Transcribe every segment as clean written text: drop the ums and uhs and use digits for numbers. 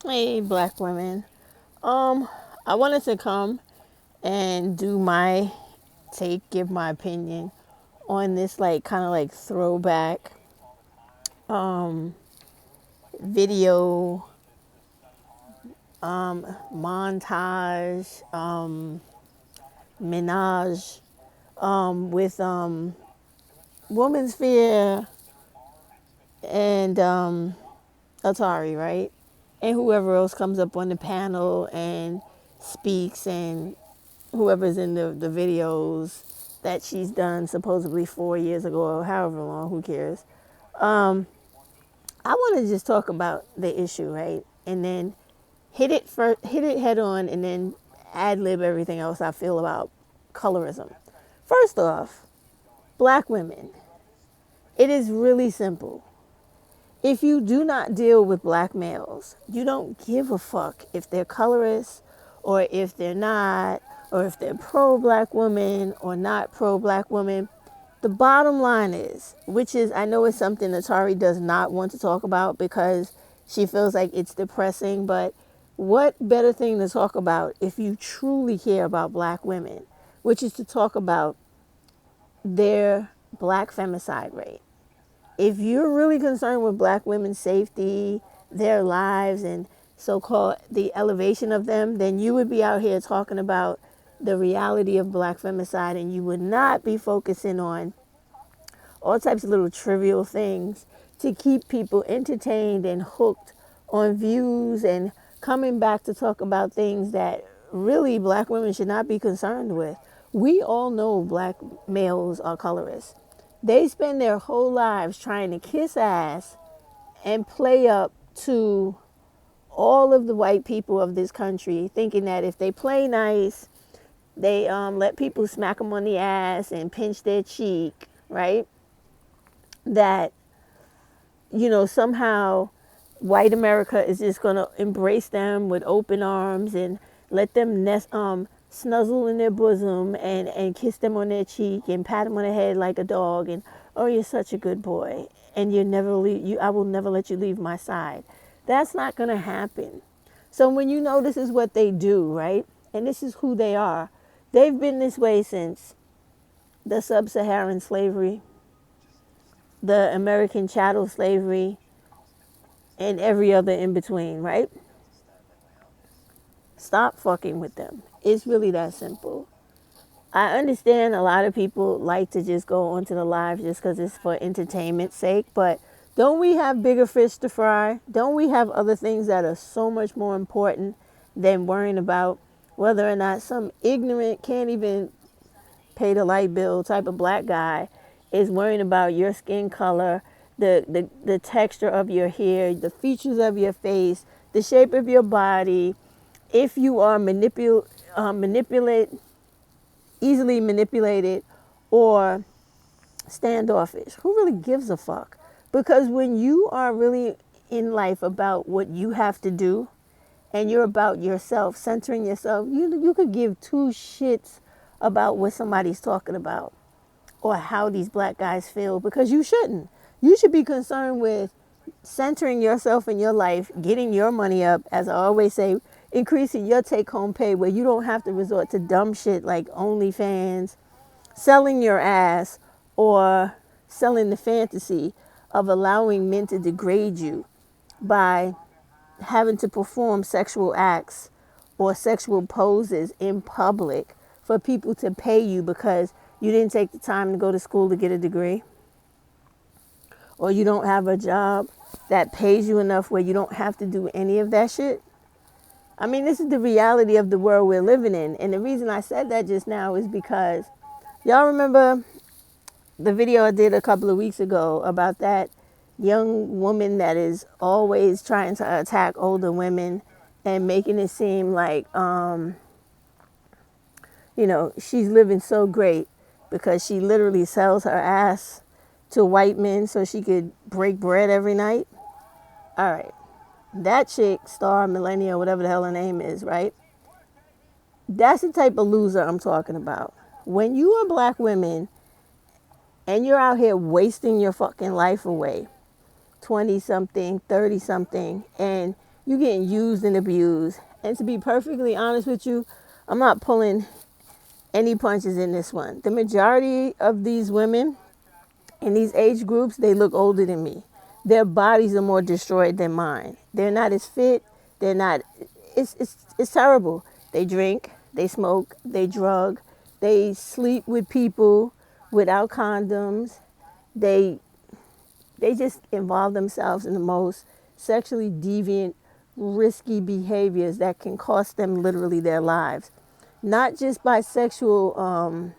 Hey, black women. I wanted to come and do my take, give my opinion on this, like, kind of like throwback video montage, menage, with Woman's Fear and Atari, right? And whoever else comes up on the panel and speaks, and whoever's in the videos that she's done supposedly 4 years ago or however long, who cares? I want to just talk about the issue, right? And then hit it head on, and then ad lib everything else I feel about colorism. First off, black women. It is really simple. If you do not deal with black males, you don't give a fuck if they're colorist or if they're not, or if they're pro black woman or not pro black woman. The bottom line is, which is, I know it's something Atari does not want to talk about because she feels like it's depressing, but what better thing to talk about if you truly care about black women, which is to talk about their black femicide rate. If you're really concerned with black women's safety, their lives, and so-called the elevation of them, then you would be out here talking about the reality of black femicide, and you would not be focusing on all types of little trivial things to keep people entertained and hooked on views and coming back to talk about things that really black women should not be concerned with. We all know black males are colorists. They spend their whole lives trying to kiss ass and play up to all of the white people of this country, thinking that if they play nice, they let people smack them on the ass and pinch their cheek, right? That, somehow white America is just going to embrace them with open arms and let them snuzzle in their bosom and kiss them on their cheek and pat them on the head like a dog, and, oh, you're such a good boy, and I will never let you leave my side. That's not going to happen. So when you know this is what they do, right? And this is who they are. They've been this way since the sub-Saharan slavery, the American chattel slavery, and every other in between, right? Stop fucking with them. It's really that simple. I understand a lot of people like to just go onto the live just because it's for entertainment's sake, but don't we have bigger fish to fry? Don't we have other things that are so much more important than worrying about whether or not some ignorant, can't even pay the light bill type of black guy is worrying about your skin color, the texture of your hair, the features of your face, the shape of your body, if you are easily manipulated, or standoffish. Who really gives a fuck? Because when you are really in life about what you have to do, and you're about yourself, centering yourself, you could give two shits about what somebody's talking about or how these black guys feel, because you shouldn't. You should be concerned with centering yourself in your life, getting your money up, as I always say, increasing your take home pay where you don't have to resort to dumb shit like OnlyFans, selling your ass, or selling the fantasy of allowing men to degrade you by having to perform sexual acts or sexual poses in public for people to pay you because you didn't take the time to go to school to get a degree, or you don't have a job that pays you enough where you don't have to do any of that shit. I mean, this is the reality of the world we're living in. And the reason I said that just now is because y'all remember the video I did a couple of weeks ago about that young woman that is always trying to attack older women and making it seem like, she's living so great because she literally sells her ass to white men so she could break bread every night. All right. That chick, Star Millennia, whatever the hell her name is, right? That's the type of loser I'm talking about. When you are black women and you're out here wasting your fucking life away, 20 something, 30 something, and You getting used and abused. And to be perfectly honest with you, I'm not pulling any punches in this one. The majority of these women in these age groups, they look older than me. Their bodies are more destroyed than mine. They're not as fit. They're not. It's terrible. They drink. They smoke. They drug. They sleep with people without condoms. They they just involve themselves in the most sexually deviant, risky behaviors that can cost them literally their lives. Not just by sexual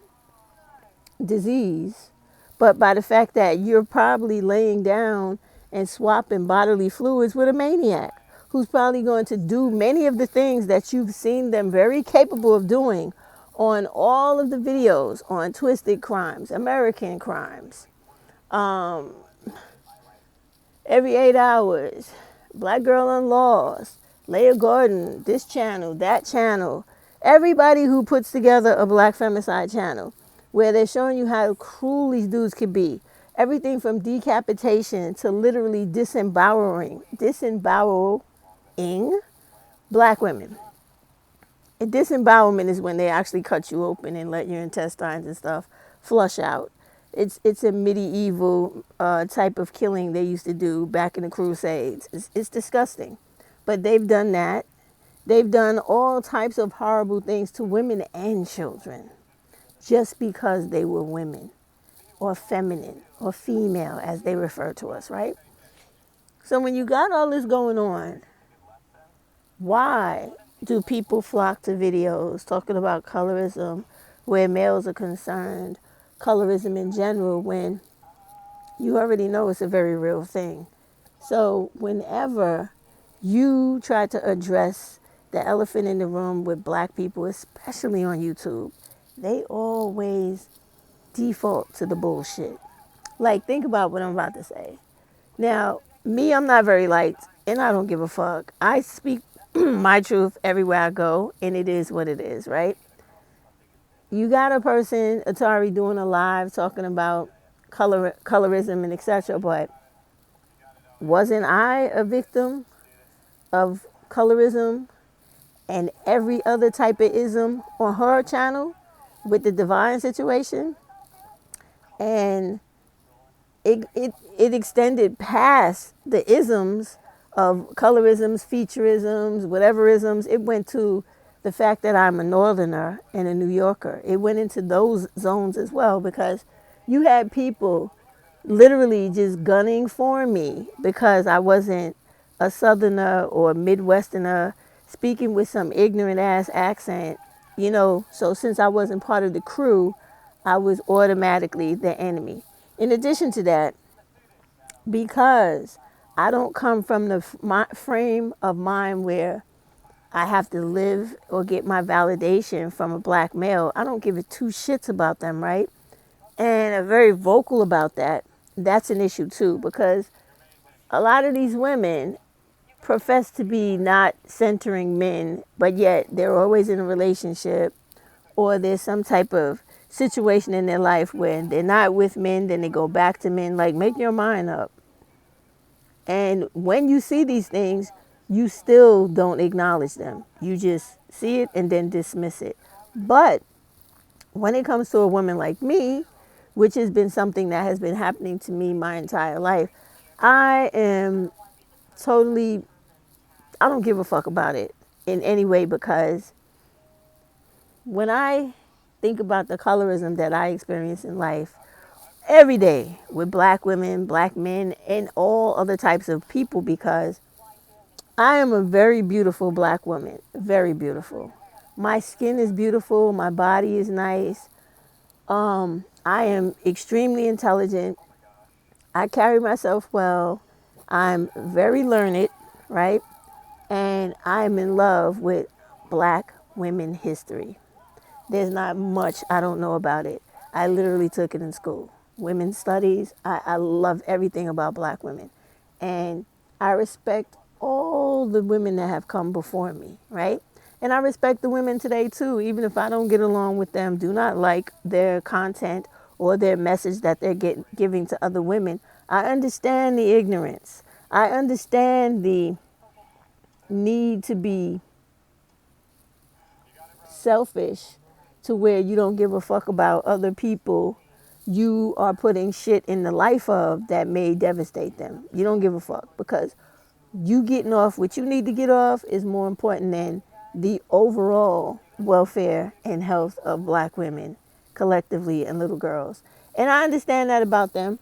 disease, but by the fact that you're probably laying down and swapping bodily fluids with a maniac who's probably going to do many of the things that you've seen them very capable of doing on all of the videos on Twisted Crimes, American Crimes, Every 8 hours, Black Girl Unlost, Leah Gordon, this channel, that channel. Everybody who puts together a black femicide channel where they're showing you how cruel these dudes could be. Everything from decapitation to literally disembowering black women. And disembowelment is when they actually cut you open and let your intestines and stuff flush out. It's a medieval type of killing they used to do back in the Crusades. It's disgusting, but they've done that. They've done all types of horrible things to women and children, just because they were women, or feminine, or female, as they refer to us, right? So when you got all this going on, why do people flock to videos talking about colorism where males are concerned, colorism in general, when you already know it's a very real thing? So whenever you try to address the elephant in the room with black people, especially on YouTube, they always default to the bullshit. Like, think about what I'm about to say. Now, me, I'm not very liked, and I don't give a fuck. I speak my truth everywhere I go, and it is what it is, right? You got a person, Atari, doing a live talking about colorism and etc., but wasn't I a victim of colorism and every other type of ism on her channel with the divine situation? And it extended past the isms of colorisms, featureisms, whatever isms. It went to the fact that I'm a northerner and a New Yorker. It went into those zones as well, because you had people literally just gunning for me because I wasn't a southerner or midwesterner speaking with some ignorant ass accent, you know. So since I wasn't part of the crew, I was automatically the enemy. In addition to that, because I don't come from the frame of mind where I have to live or get my validation from a black male, I don't give a two shits about them, right? And I'm very vocal about that. That's an issue too, because a lot of these women profess to be not centering men, but yet they're always in a relationship, or there's some type of situation in their life where they're not with men, then they go back to men. Like, make your mind up. And when you see these things, you still don't acknowledge them. You just see it and then dismiss it. But when it comes to a woman like me, which has been something that has been happening to me my entire life, I am totally, I don't give a fuck about it in any way, because when I think about the colorism that I experience in life every day with black women, black men, and all other types of people, because I am a very beautiful black woman, very beautiful. My skin is beautiful, my body is nice. I am extremely intelligent. I carry myself well. I'm very learned, right? And I'm in love with black women history. There's not much I don't know about it. I literally took it in school. Women's studies, I love everything about black women. And I respect all the women that have come before me, right? And I respect the women today too, even if I don't get along with them, do not like their content or their message that they're giving to other women. I understand the ignorance. I understand the need to be selfish to where you don't give a fuck about other people you are putting shit in the life of that may devastate them. You don't give a fuck because you getting off what you need to get off is more important than the overall welfare and health of black women collectively and little girls. And I understand that about them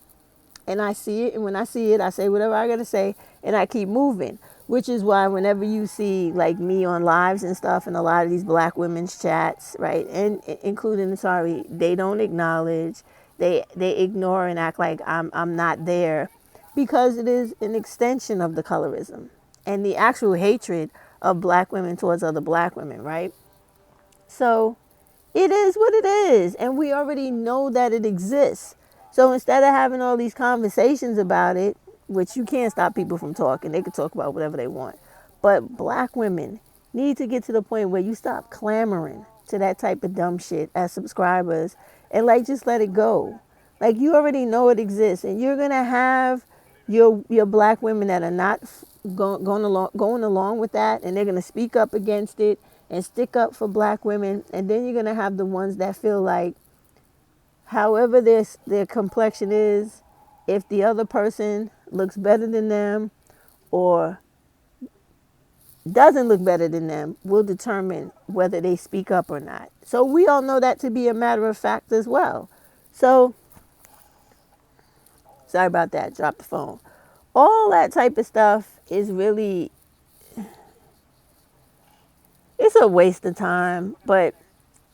and I see it. And when I see it, I say whatever I gotta say, and I keep moving. Which is why whenever you see like me on lives and stuff, and a lot of these black women's chats, right, and including sorry, they don't acknowledge, they ignore and act like I'm not there, because it is an extension of the colorism and the actual hatred of black women towards other black women, right? So it is what it is, and we already know that it exists. So instead of having all these conversations about it, which you can't stop people from talking, they can talk about whatever they want. But black women need to get to the point where you stop clamoring to that type of dumb shit as subscribers and like just let it go. Like you already know it exists, and you're gonna have your black women that are not going along with that, and they're gonna speak up against it and stick up for black women, and then you're gonna have the ones that feel like, however their complexion is, if the other person looks better than them or doesn't look better than them, will determine whether they speak up or not. So we all know that to be a matter of fact as well. So sorry about that, drop the phone. All that type of stuff is really, it's a waste of time. But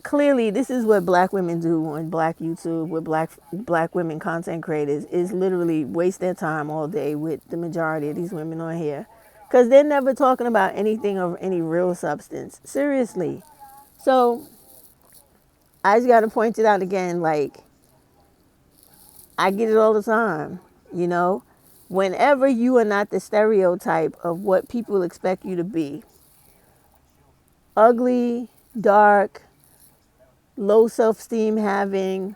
clearly this is what black women do on black YouTube with black women content creators, is literally waste their time all day with the majority of these women on here, because they're never talking about anything of any real substance, seriously. So I just got to point it out again, like I get it all the time, you know. Whenever you are not the stereotype of what people expect you to be, ugly, dark, low self-esteem having,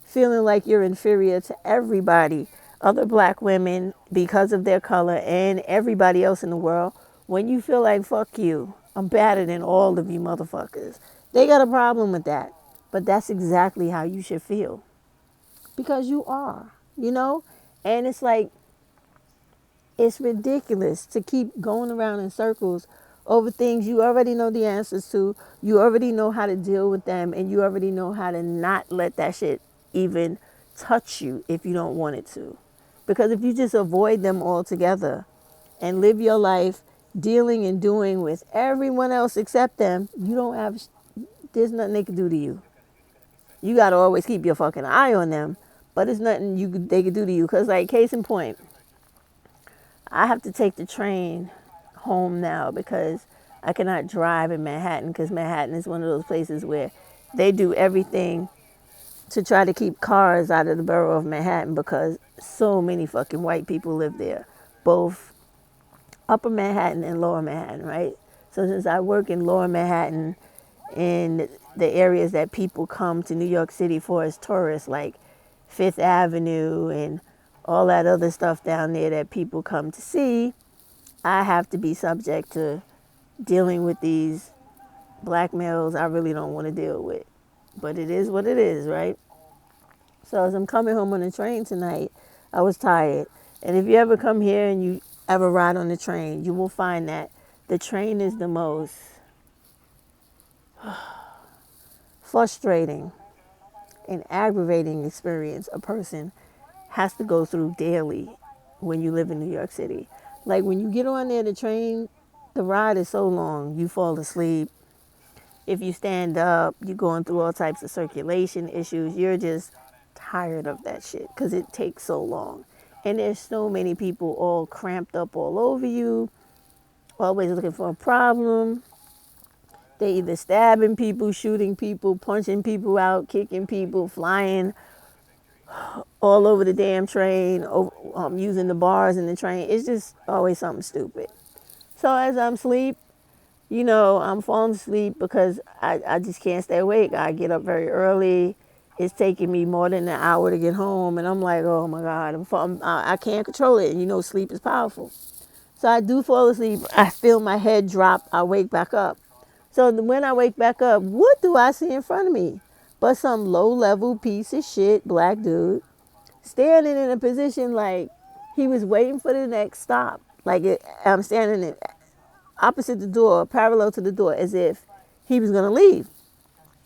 feeling like you're inferior to everybody, other black women because of their color and everybody else in the world, when you feel like fuck you, I'm better than all of you motherfuckers, they got a problem with that. But that's exactly how you should feel, because you are, you know. And it's like, it's ridiculous to keep going around in circles over things you already know the answers to. You already know how to deal with them, and you already know how to not let that shit even touch you if you don't want it to. Because if you just avoid them altogether and live your life dealing and doing with everyone else except them, you don't have, there's nothing they can do to you. You got to always keep your fucking eye on them, but it's nothing they could do to you. Because, like, case in point, I have to take the train home now because I cannot drive in Manhattan, because Manhattan is one of those places where they do everything to try to keep cars out of the borough of Manhattan, because so many fucking white people live there, both upper Manhattan and lower Manhattan, right? So since I work in lower Manhattan, in the areas that people come to New York City for as tourists, like Fifth Avenue and all that other stuff down there that people come to see, I have to be subject to dealing with these black males I really don't want to deal with. But it is what it is, right? So as I'm coming home on the train tonight, I was tired. And if you ever come here and you ever ride on the train, you will find that the train is the most frustrating and aggravating experience a person has to go through daily when you live in New York City. Like when you get on there, the train, the ride is so long, you fall asleep. If you stand up, you're going through all types of circulation issues. You're just tired of that shit because it takes so long. And there's so many people all cramped up all over you, always looking for a problem. They either stabbing people, shooting people, punching people out, kicking people, flying all over the damn train, using the bars in the train. It's just always something stupid. So as I'm asleep, you know, I'm falling asleep because I just can't stay awake. I get up very early. It's taking me more than an hour to get home. And I'm like, oh my God, I can't control it. And you know, sleep is powerful. So I do fall asleep. I feel my head drop. I wake back up. So when I wake back up, what do I see in front of me? But some low level piece of shit black dude standing in a position like he was waiting for the next stop. Like I'm standing opposite the door, parallel to the door, as if he was gonna leave.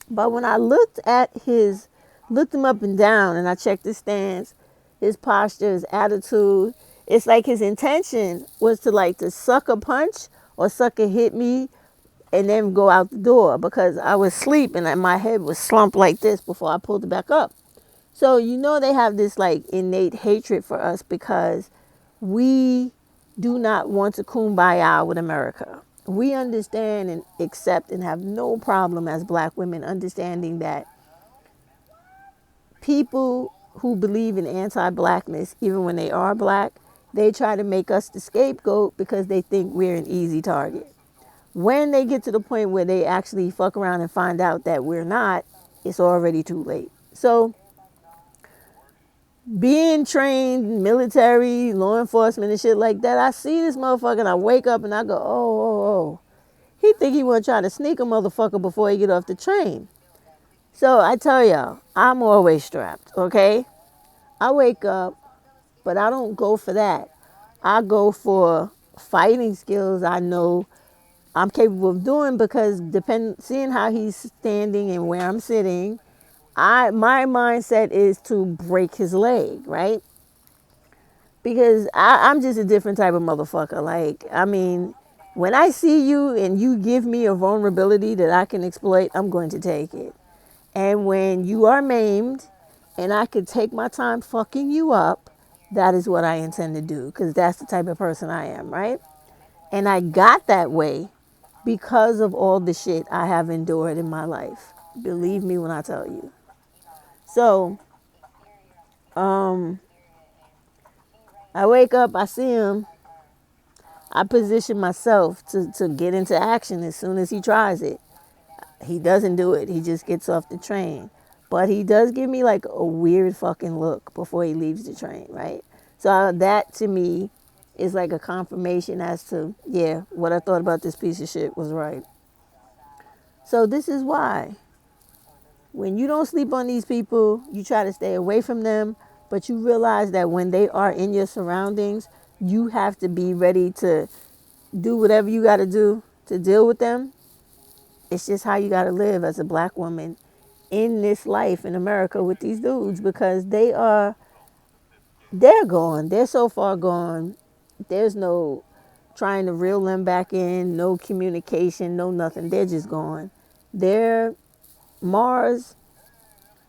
But when I looked him up and down, and I checked his stance, his posture, his attitude, it's like his intention was to like to sucker punch or sucker hit me and then go out the door because I was asleep and my head was slumped like this before I pulled it back up. So they have this like innate hatred for us because we do not want to kumbaya with America. We understand and accept and have no problem as black women understanding that people who believe in anti-blackness, even when they are black, they try to make us the scapegoat because they think we're an easy target. When they get to the point where they actually fuck around and find out that we're not, it's already too late. So being trained military, law enforcement and shit like that, I see this motherfucker and I wake up and I go, oh. He think he want to try to sneak a motherfucker before he get off the train. So I tell y'all, I'm always strapped, okay? I wake up, but I don't go for that. I go for fighting skills I know I'm capable of doing because seeing how he's standing and where I'm sitting, my mindset is to break his leg, right? Because I'm just a different type of motherfucker. Like, I mean, when I see you and you give me a vulnerability that I can exploit, I'm going to take it. And when you are maimed and I could take my time fucking you up, that is what I intend to do because that's the type of person I am, right? And I got that way because of all the shit I have endured in my life. Believe me when I tell you. So, I wake up, I see him, I position myself to get into action as soon as he tries it. He doesn't do it. He just gets off the train. But he does give me like a weird fucking look before he leaves the train, right? So that to me is like a confirmation as to, yeah, what I thought about this piece of shit was right. So this is why. When you don't sleep on these people, you try to stay away from them, but you realize that when they are in your surroundings, you have to be ready to do whatever you got to do to deal with them. It's just how you got to live as a black woman in this life in America with these dudes because they're gone. They're so far gone. There's no trying to reel them back in, no communication, no nothing. They're just gone. They're Mars,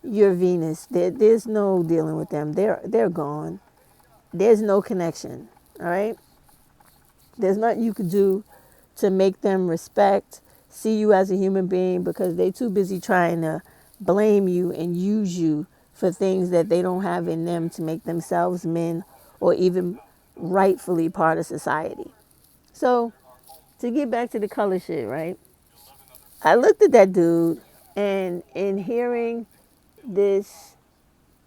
you're Venus. There's no dealing with them. They're gone. There's no connection. All right? There's nothing you could do to make them respect, see you as a human being because they too busy trying to blame you and use you for things that they don't have in them to make themselves men or even rightfully part of society. So, to get back to the color shit, right? I looked at that dude and in hearing this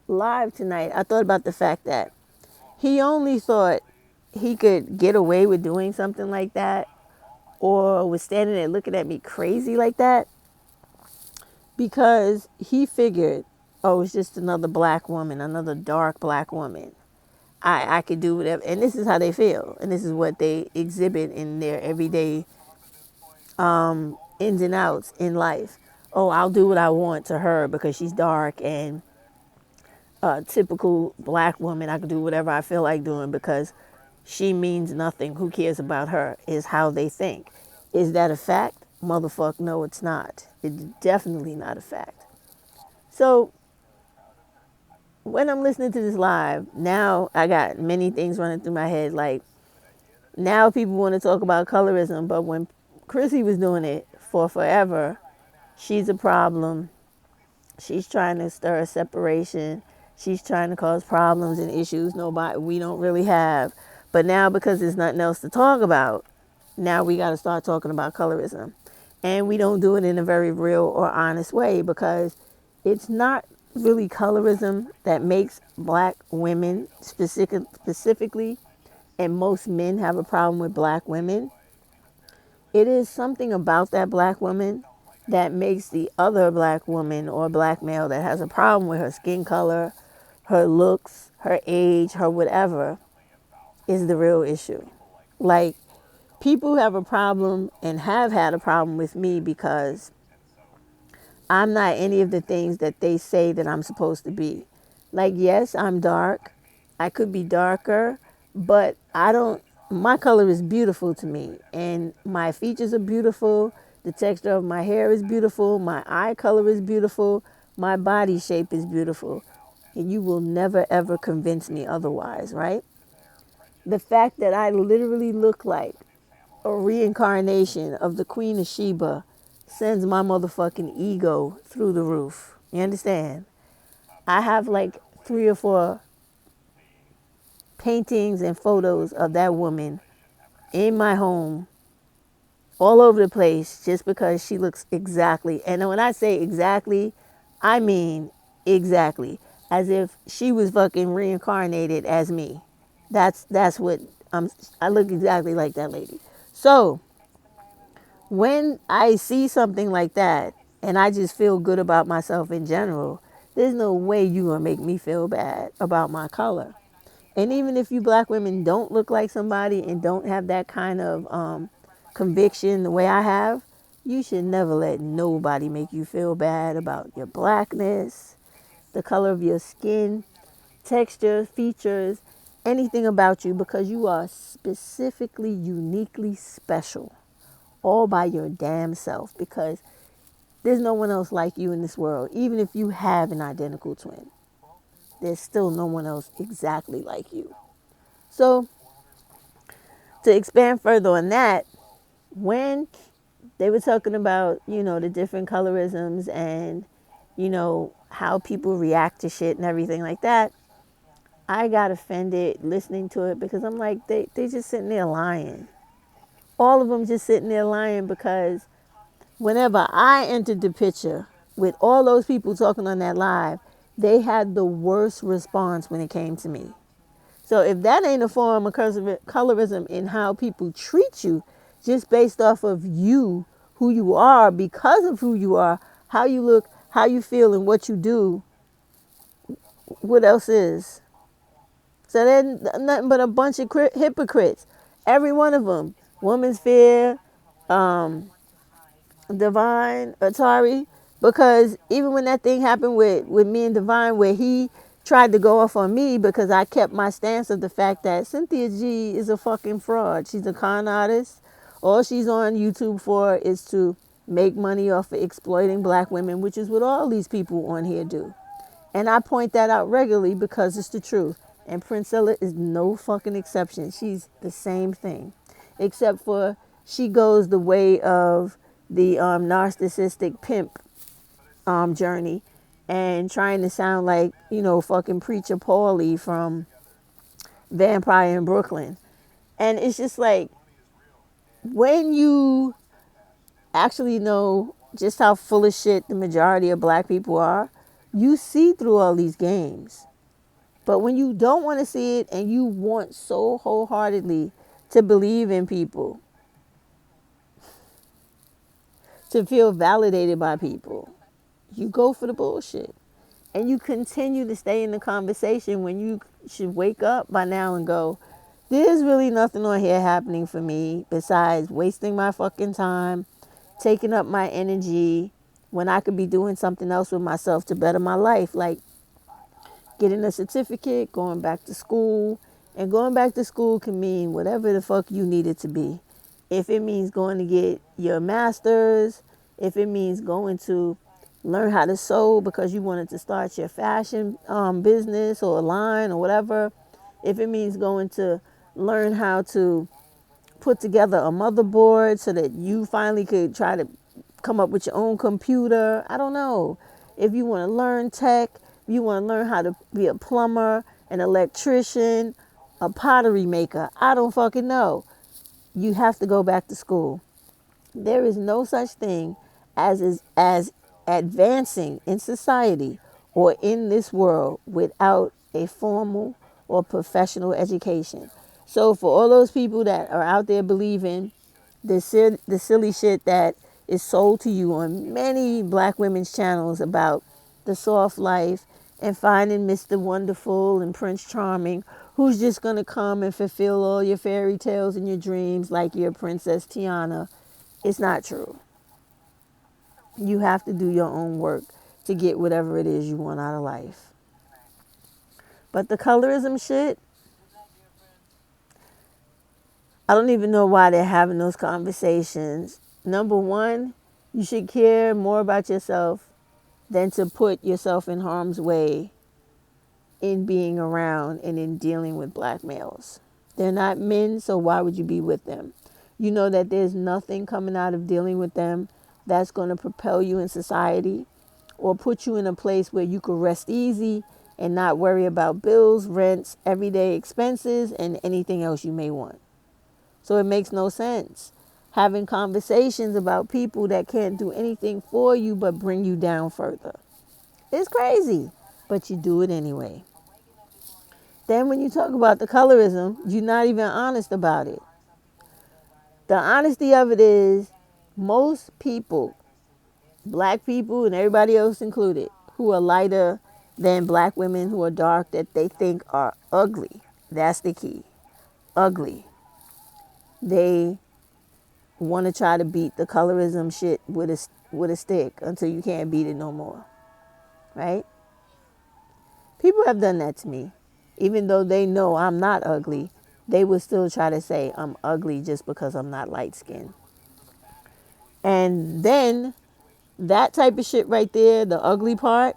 live tonight, I thought about the fact that he only thought he could get away with doing something like that or was standing there looking at me crazy like that because he figured, oh, it's just another black woman, another dark black woman. I could do whatever. And this is how they feel. And this is what they exhibit in their everyday ins and outs in life. Oh, I'll do what I want to her because she's dark and a typical black woman. I can do whatever I feel like doing because she means nothing. Who cares about her is how they think. Is that a fact? Motherfucker, no, it's not. It's definitely not a fact. So when I'm listening to this live, now I got many things running through my head. Like now people want to talk about colorism, but when Chrissy was doing it for forever, she's a problem. She's trying to stir a separation. She's trying to cause problems and issues we don't really have. But now because there's nothing else to talk about, now we got to start talking about colorism. And we don't do it in a very real or honest way because it's not really colorism that makes black women specifically and most men have a problem with black women, it is something about that black woman that makes the other black woman or black male that has a problem with her skin color, her looks, her age, her whatever, is the real issue. Like, people have a problem and have had a problem with me because I'm not any of the things that they say that I'm supposed to be. Like, yes, I'm dark. I could be darker, but I don't, my color is beautiful to me. And my features are beautiful. The texture of my hair is beautiful. My eye color is beautiful. My body shape is beautiful. And you will never, ever convince me otherwise, right? The fact that I literally look like a reincarnation of the Queen of Sheba sends my motherfucking ego through the roof. You understand? I have like 3 or 4 paintings and photos of that woman in my home all over the place just because she looks exactly. And when I say exactly, I mean exactly. As if she was fucking reincarnated as me. That's what I look exactly like that lady. So when I see something like that and I just feel good about myself in general, there's no way you gonna make me feel bad about my color. And even if you black women don't look like somebody and don't have that kind of conviction the way I have, you should never let nobody make you feel bad about your blackness, the color of your skin, texture, features, anything about you, because you are specifically, uniquely special all by your damn self, because there's no one else like you in this world. Even if you have an identical twin, there's still no one else exactly like you. So to expand further on that, when they were talking about, the different colorisms and, how people react to shit and everything like that, I got offended listening to it because I'm like, they just sitting there lying. All of them just sitting there lying because whenever I entered the picture with all those people talking on that live, they had the worst response when it came to me. So if that ain't a form of colorism in how people treat you, just based off of you, who you are, because of who you are, how you look, how you feel, and what you do, what else is? So then nothing but a bunch of hypocrites. Every one of them. Woman's Fear, um, Divine, Atari, because even when that thing happened with me and Divine, where he tried to go off on me because I kept my stance of the fact that Cynthia G is a fucking fraud. She's a con artist. All she's on YouTube for is to make money off of exploiting black women, which is what all these people on here do. And I point that out regularly because it's the truth. And Princella is no fucking exception. She's the same thing. Except for she goes the way of the narcissistic pimp journey and trying to sound like, fucking Preacher Paulie from Vampire in Brooklyn. And it's just like, when you actually know just how full of shit the majority of black people are, you see through all these games. But when you don't want to see it and you want so wholeheartedly to believe in people, to feel validated by people, you go for the bullshit. And you continue to stay in the conversation when you should wake up by now and go, there's really nothing on here happening for me besides wasting my fucking time, taking up my energy when I could be doing something else with myself to better my life. Like getting a certificate, going back to school. And going back to school can mean whatever the fuck you need it to be. If it means going to get your master's, if it means going to learn how to sew because you wanted to start your fashion business or line or whatever, if it means going to learn how to put together a motherboard so that you finally could try to come up with your own computer. I don't know. If you want to learn tech, if you want to learn how to be a plumber, an electrician, a pottery maker, I don't fucking know. You have to go back to school. There is no such thing as advancing in society or in this world without a formal or professional education. So for all those people that are out there believing the silly shit that is sold to you on many black women's channels about the soft life and finding Mr. Wonderful and Prince Charming, who's just going to come and fulfill all your fairy tales and your dreams like your Princess Tiana, it's not true. You have to do your own work to get whatever it is you want out of life. But the colorism shit, I don't even know why they're having those conversations. Number one, you should care more about yourself than to put yourself in harm's way in being around and in dealing with black males. They're not men, so why would you be with them? You know that there's nothing coming out of dealing with them that's going to propel you in society or put you in a place where you could rest easy and not worry about bills, rents, everyday expenses, and anything else you may want. So it makes no sense having conversations about people that can't do anything for you but bring you down further. It's crazy, but you do it anyway. Then when you talk about the colorism, you're not even honest about it. The honesty of it is most people, black people and everybody else included, who are lighter than black women who are dark that they think are ugly. That's the key. Ugly. They want to try to beat the colorism shit with a stick until you can't beat it no more. Right? People have done that to me. Even though they know I'm not ugly, they would still try to say I'm ugly just because I'm not light skinned. And then that type of shit right there, the ugly part,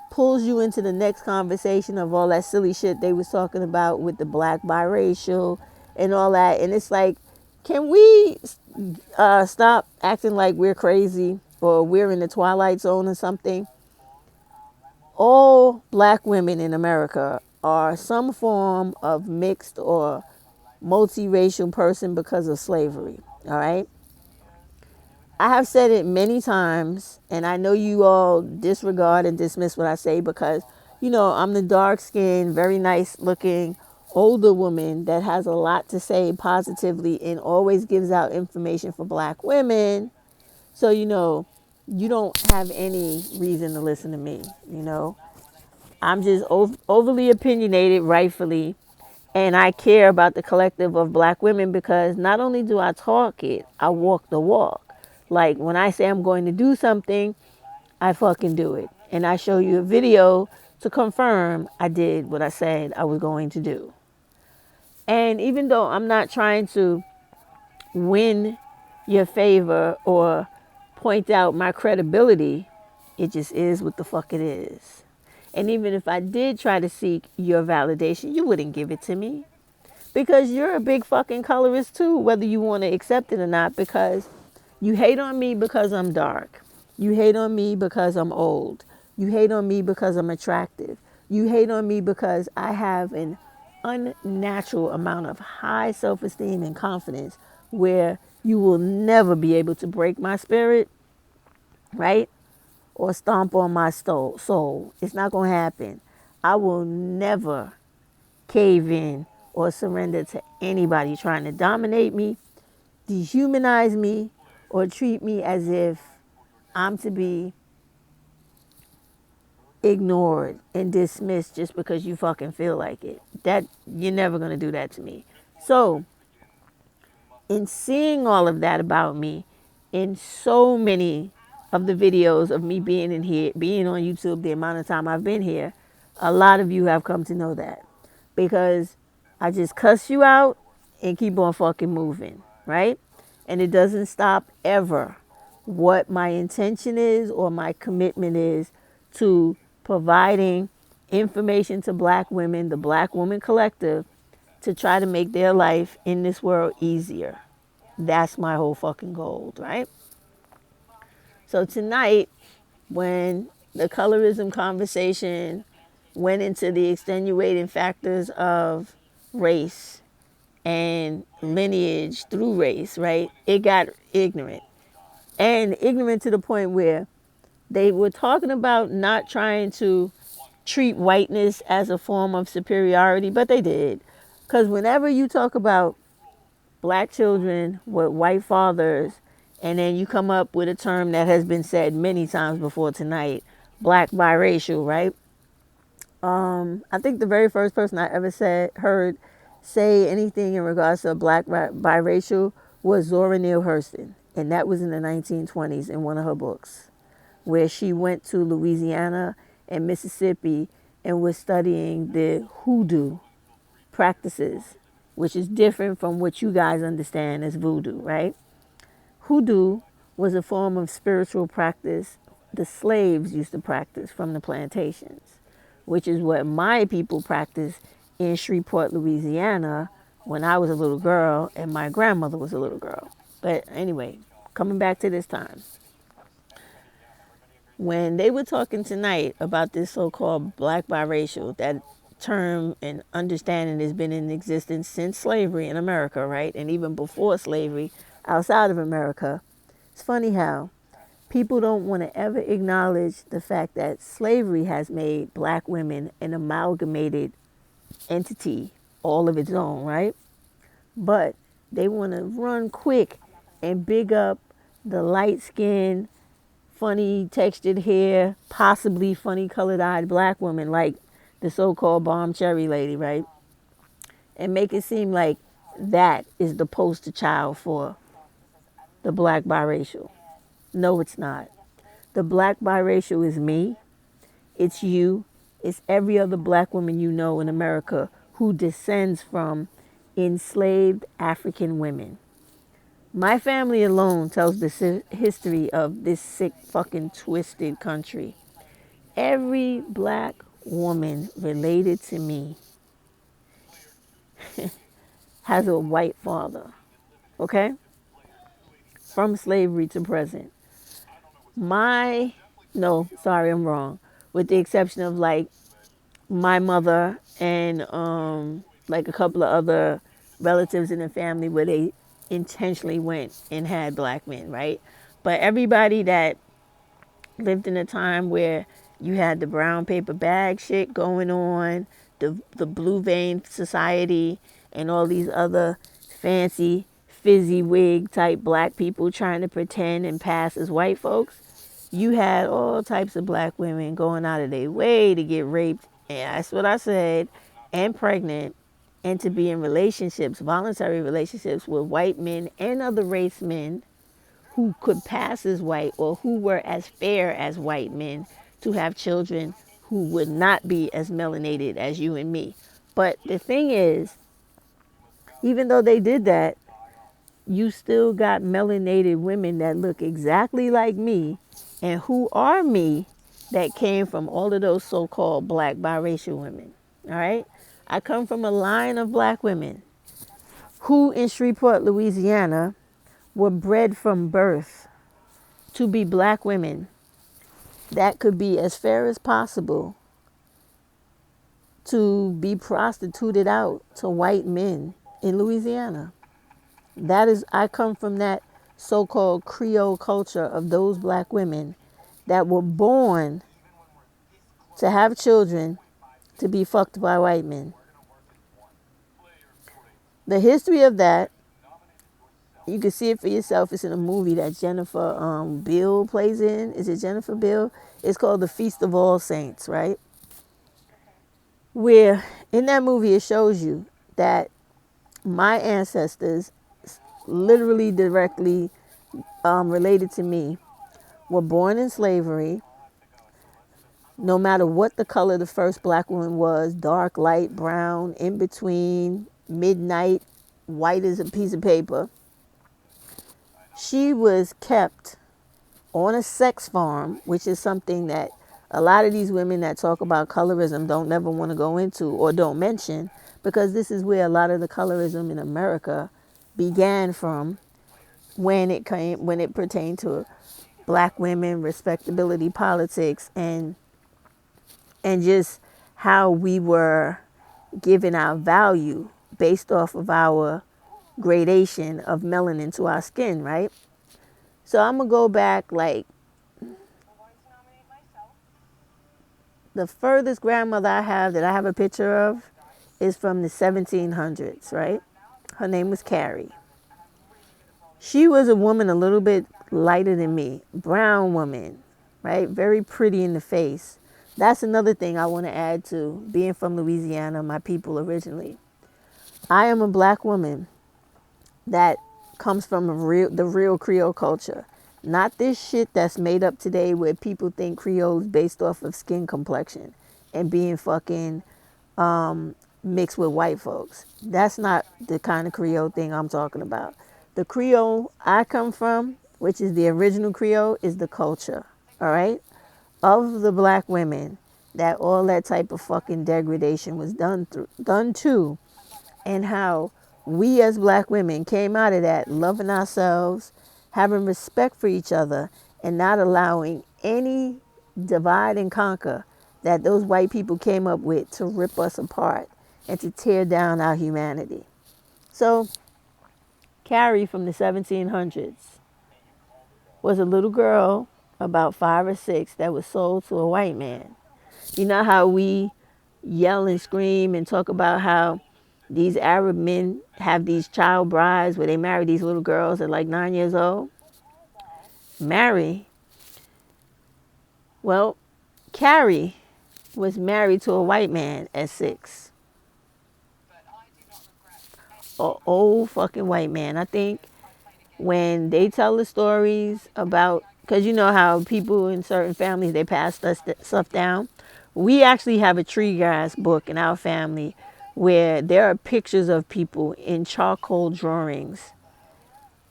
pulls you into the next conversation of all that silly shit they was talking about with the black biracial and all that. And it's like, can we stop acting like we're crazy or we're in the twilight zone or something? All black women in America are some form of mixed or multiracial person because of slavery. All right. I have said it many times, and I know you all disregard and dismiss what I say because, you know, I'm the dark skinned, very nice looking, older woman that has a lot to say positively and always gives out information for black women. So, you know, you don't have any reason to listen to me, you know. I'm just overly opinionated, rightfully, and I care about the collective of black women because not only do I talk it, I walk the walk. Like when I say I'm going to do something, I fucking do it. And I show you a video to confirm I did what I said I was going to do. And even though I'm not trying to win your favor or point out my credibility, it just is what the fuck it is. And even if I did try to seek your validation, you wouldn't give it to me. Because you're a big fucking colorist too, whether you want to accept it or not, because you hate on me because I'm dark. You hate on me because I'm old. You hate on me because I'm attractive. You hate on me because I have an unnatural amount of high self-esteem and confidence where you will never be able to break my spirit, right? Or stomp on my soul. It's not going to happen. I will never cave in or surrender to anybody trying to dominate me, dehumanize me, or treat me as if I'm to be ignored and dismissed just because you fucking feel like it. That you're never going to do that to me. So, in seeing all of that about me in so many of the videos of me being in here, being on YouTube, the amount of time I've been here, a lot of you have come to know that because I just cuss you out and keep on fucking moving, right? And it doesn't stop ever what my intention is or my commitment is to providing information to black women, the Black Woman Collective, to try to make their life in this world easier. That's my whole fucking goal, right? So tonight, when the colorism conversation went into the extenuating factors of race and lineage through race, right? It got ignorant. And ignorant to the point where they were talking about not trying to treat whiteness as a form of superiority, but they did. Because whenever you talk about black children with white fathers, and then you come up with a term that has been said many times before tonight, black biracial, right? I think the very first person I ever heard say anything in regards to black biracial was Zora Neale Hurston, and that was in the 1920s in one of her books, where she went to Louisiana and Mississippi and was studying the hoodoo practices, which is different from what you guys understand as voodoo, right? Hoodoo was a form of spiritual practice the slaves used to practice from the plantations, which is what my people practiced in Shreveport, Louisiana when I was a little girl and my grandmother was a little girl. But anyway, coming back to this time, when they were talking tonight about this so-called black biracial, that term and understanding has been in existence since slavery in America, right? And even before slavery outside of America. It's funny how people don't want to ever acknowledge the fact that slavery has made black women an amalgamated entity all of its own, right? But they want to run quick and big up the light skinned, funny textured hair, possibly funny colored eyed black woman like the so called bomb cherry lady, right? And make it seem like that is the poster child for the black biracial. No, it's not. The black biracial is me, it's you, it's every other black woman you know in America who descends from enslaved African women. My family alone tells the history of this sick, fucking, twisted country. Every black woman related to me has a white father, okay? From slavery to present. My, no, sorry, I'm wrong. With the exception of like my mother and like a couple of other relatives in the family where they intentionally went and had black men, right? But everybody that lived in a time where you had the brown paper bag shit going on, the blue vein society, and all these other fancy fizzy wig type black people trying to pretend and pass as white folks. You had all types of black women going out of their way to get raped, and that's what I said, and pregnant, and to be in relationships, voluntary relationships with white men and other race men who could pass as white or who were as fair as white men to have children who would not be as melanated as you and me. But the thing is, even though they did that, you still got melanated women that look exactly like me and who are me that came from all of those so-called black biracial women. All right? I come from a line of black women who in Shreveport, Louisiana, were bred from birth to be black women that could be as fair as possible to be prostituted out to white men in Louisiana. That is, I come from that so-called Creole culture of those black women that were born to have children to be fucked by white men. The history of that, you can see it for yourself. It's in a movie that Jennifer Biel plays in. Is it Jennifer Biel? It's called The Feast of All Saints, right? Where in that movie it shows you that my ancestors, literally directly related to me, were born in slavery. No matter what the color the first black woman was, dark, light, brown, in between, midnight, white as a piece of paper, she was kept on a sex farm, which is something that a lot of these women that talk about colorism don't never want to go into or don't mention, because this is where a lot of the colorism in America began from when it pertained to black women, respectability politics, and just how we were given our value based off of our gradation of melanin to our skin, right? So I'm gonna go back like the furthest grandmother I have that I have a picture of is from the 1700s, right? Her name was Carrie. She was a woman a little bit lighter than me, brown woman, right? Very pretty in the face. That's another thing I want to add to being from Louisiana, my people originally. I am a black woman that comes from the real Creole culture. Not this shit that's made up today where people think Creole is based off of skin complexion and being fucking mixed with white folks. That's not the kind of Creole thing I'm talking about. The Creole I come from, which is the original Creole, is the culture, all right, of the black women that all that type of fucking degradation was done to, and how we as black women came out of that loving ourselves, having respect for each other, and not allowing any divide and conquer that those white people came up with to rip us apart and to tear down our humanity. So, Carrie from the 1700s was a little girl, about 5 or 6, that was sold to a white man. You know how we yell and scream and talk about how these Arab men have these child brides where they marry these little girls at like 9 years old? Marry. Well, Carrie was married to a white man at 6. An old fucking white man. I think when they tell the stories about, because you know how people in certain families, they pass us stuff down. We actually have a tree guys book in our family where there are pictures of people in charcoal drawings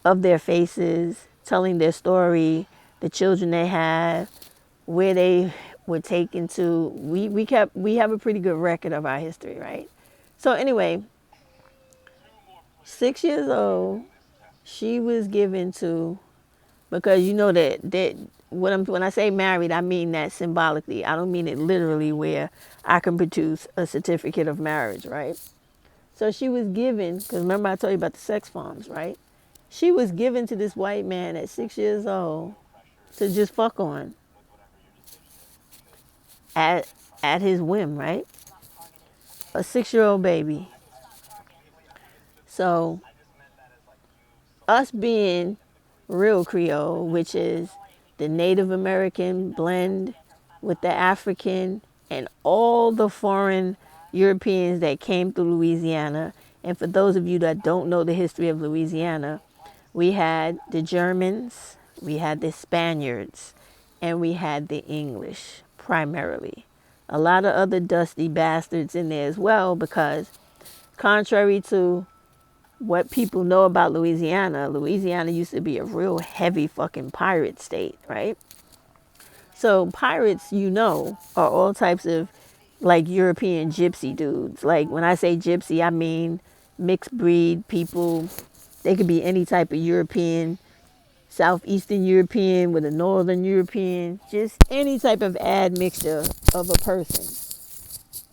of their faces, telling their story, the children they had, where they were taken to. We have a pretty good record of our history, right? So anyway, 6 years old, she was given to, because you know that when I say married, I mean that symbolically. I don't mean it literally where I can produce a certificate of marriage, right? So she was given, because remember I told you about the sex farms, right? She was given to this white man at 6 years old to just fuck on at at his whim, right? A 6-year-old baby. So us being real Creole, which is the Native American blend with the African and all the foreign Europeans that came through Louisiana. And for those of you that don't know the history of Louisiana, we had the Germans, we had the Spaniards, and we had the English primarily. A lot of other dusty bastards in there as well, because contrary to what people know about Louisiana, Louisiana used to be a real heavy fucking pirate state, right? So pirates, you know, are all types of like European gypsy dudes. Like when I say gypsy, I mean mixed breed people. They could be any type of European, Southeastern European with a Northern European, just any type of admixture of a person.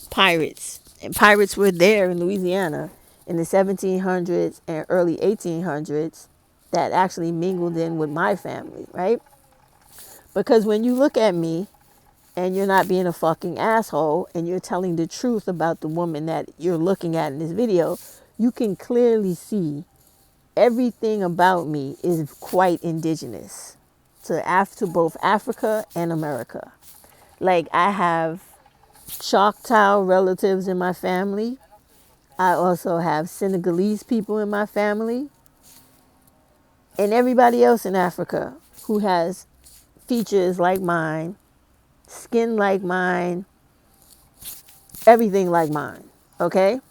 Pirates. And pirates were there in Louisiana in the 1700s and early 1800s that actually mingled in with my family, right? Because when you look at me and you're not being a fucking asshole and you're telling the truth about the woman that you're looking at in this video, you can clearly see everything about me is quite indigenous to both Africa and America. Like I have Choctaw relatives in my family. I also have Senegalese people in my family. And everybody else in Africa who has features like mine, skin like mine, everything like mine. Okay?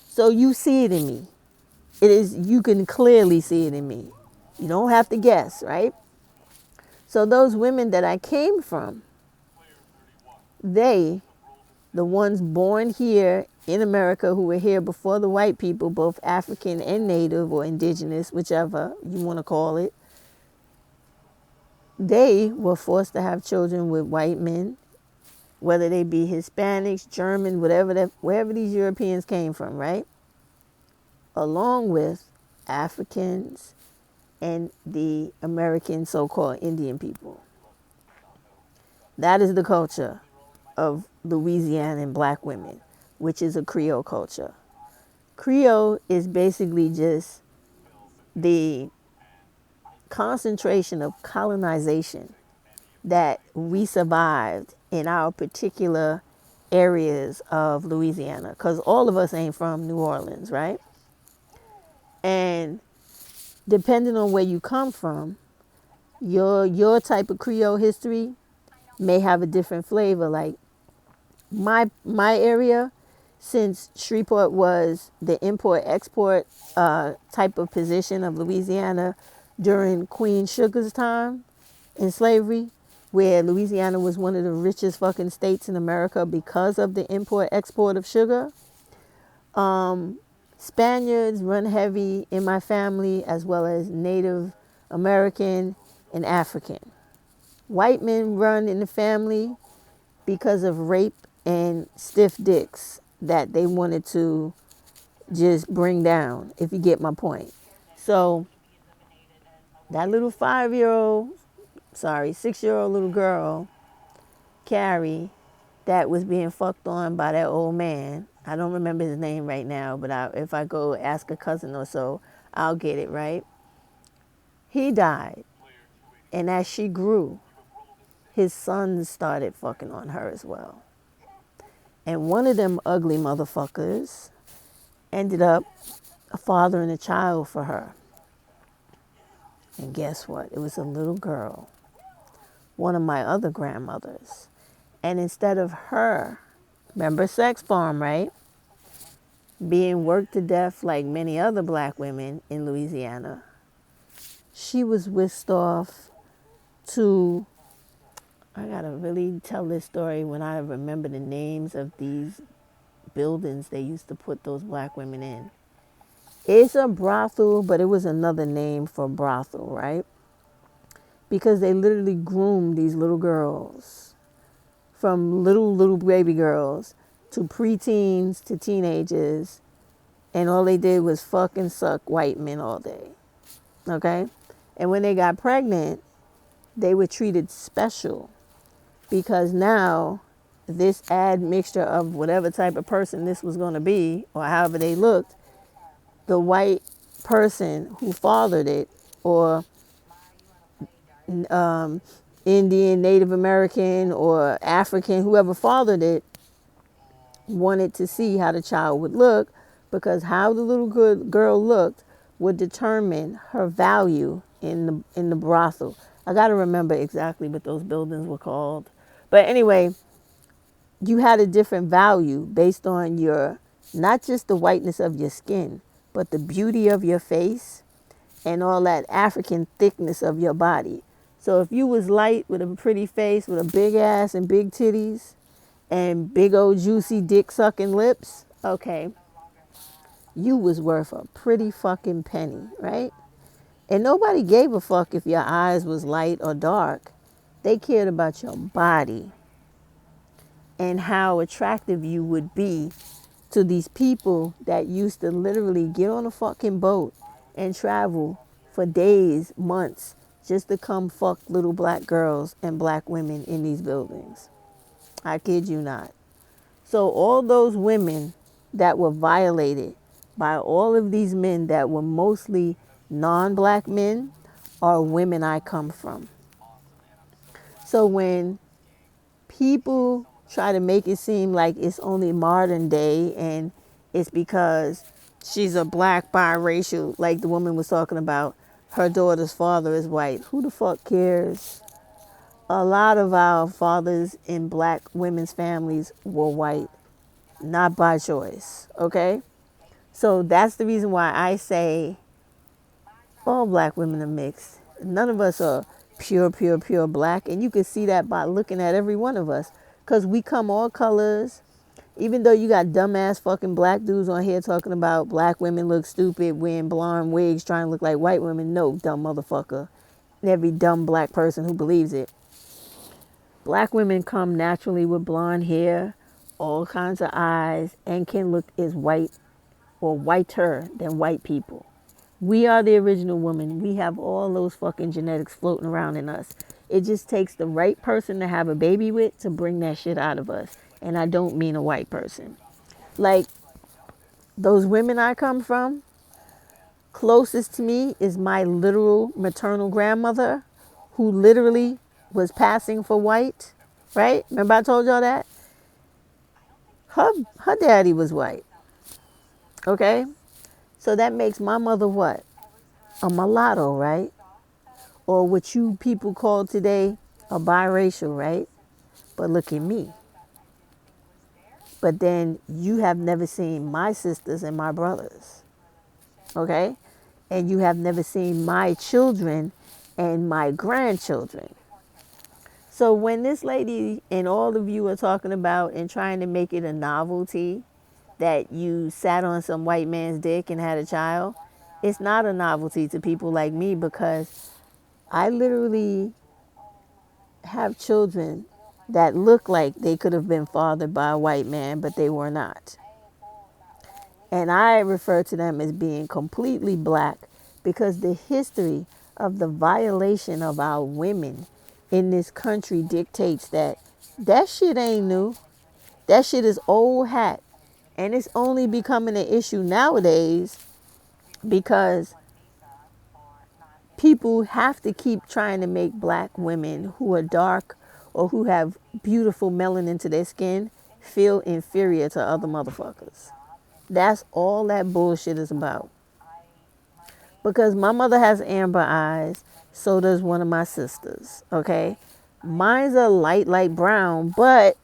So you see it in me. You can clearly see it in me. You don't have to guess, right? So those women that I came from, they, the ones born here in America who were here before the white people, both African and Native or indigenous, whichever you want to call it, they were forced to have children with white men, whether they be Hispanics, German, wherever these Europeans came from, right? Along with Africans and the American so-called Indian people. That is the culture of Louisiana and black women. which is a Creole culture. Creole is basically just the concentration of colonization that we survived in our particular areas of Louisiana, because all of us ain't from New Orleans, right? And depending on where you come from, your type of Creole history may have a different flavor. Like my area, since Shreveport was the import export type of position of Louisiana during Queen Sugar's time in slavery, where Louisiana was one of the richest fucking states in America because of the import export of sugar. Spaniards run heavy in my family, as well as Native American and African. White men run in the family because of rape and stiff dicks that they wanted to just bring down, if you get my point. So that little 6-year-old little girl, Carrie, that was being fucked on by that old man. I don't remember his name right now, but if I go ask a cousin or so, I'll get it right. He died. And as she grew, his sons started fucking on her as well. And one of them ugly motherfuckers ended up a father and a child for her. And guess what? It was a little girl, one of my other grandmothers. And instead of her, remember Sex Farm, right? Being worked to death like many other black women in Louisiana, she was whisked off to, I gotta really tell this story when I remember the names of these buildings they used to put those black women in. It's a brothel, but it was another name for brothel, right? Because they literally groomed these little girls, from little baby girls to preteens to teenagers, and all they did was fuck and suck white men all day. Okay? And when they got pregnant, they were treated special, because now this admixture of whatever type of person this was going to be, or however they looked, the white person who fathered it, or Indian, Native American, or African, whoever fathered it, wanted to see how the child would look, because how the little good girl looked would determine her value in the brothel. I got to remember exactly what those buildings were called. But anyway, you had a different value based on your, not just the whiteness of your skin, but the beauty of your face and all that African thickness of your body. So if you was light with a pretty face, with a big ass and big titties and big old juicy dick sucking lips, okay, you was worth a pretty fucking penny, right? And nobody gave a fuck if your eyes was light or dark. They cared about your body and how attractive you would be to these people that used to literally get on a fucking boat and travel for days, months, just to come fuck little black girls and black women in these buildings. I kid you not. So all those women that were violated by all of these men that were mostly non-black men are women I come from. So when people try to make it seem like it's only modern day and it's because she's a black biracial, like the woman was talking about, her daughter's father is white. Who the fuck cares? A lot of our fathers in black women's families were white, not by choice, okay? So that's the reason why I say all black women are mixed. None of us are pure black, and you can see that by looking at every one of us, because we come all colors. Even though you got dumbass fucking black dudes on here talking about black women look stupid wearing blonde wigs trying to look like white women. No, dumb motherfucker. And every dumb black person who believes it. Black women come naturally with blonde hair, all kinds of eyes, and can look as white or whiter than white people. We are the original woman. We have all those fucking genetics floating around in us. It just takes the right person to have a baby with to bring that shit out of us. And I don't mean a white person. Like those women I come from, closest to me is my literal maternal grandmother, who literally was passing for white, right? Remember I told y'all that? Her daddy was white, okay? So that makes my mother what? A mulatto, right? Or what you people call today a biracial, right? But look at me. But then you have never seen my sisters and my brothers, okay? And you have never seen my children and my grandchildren. So when this lady and all of you are talking about and trying to make it a novelty that you sat on some white man's dick and had a child, it's not a novelty to people like me because I literally have children that look like they could have been fathered by a white man, but they were not. And I refer to them as being completely black because the history of the violation of our women in this country dictates that that shit ain't new. That shit is old hat. And it's only becoming an issue nowadays because people have to keep trying to make black women who are dark or who have beautiful melanin to their skin feel inferior to other motherfuckers. That's all that bullshit is about. Because my mother has amber eyes, so does one of my sisters, okay? Mine's a light brown, but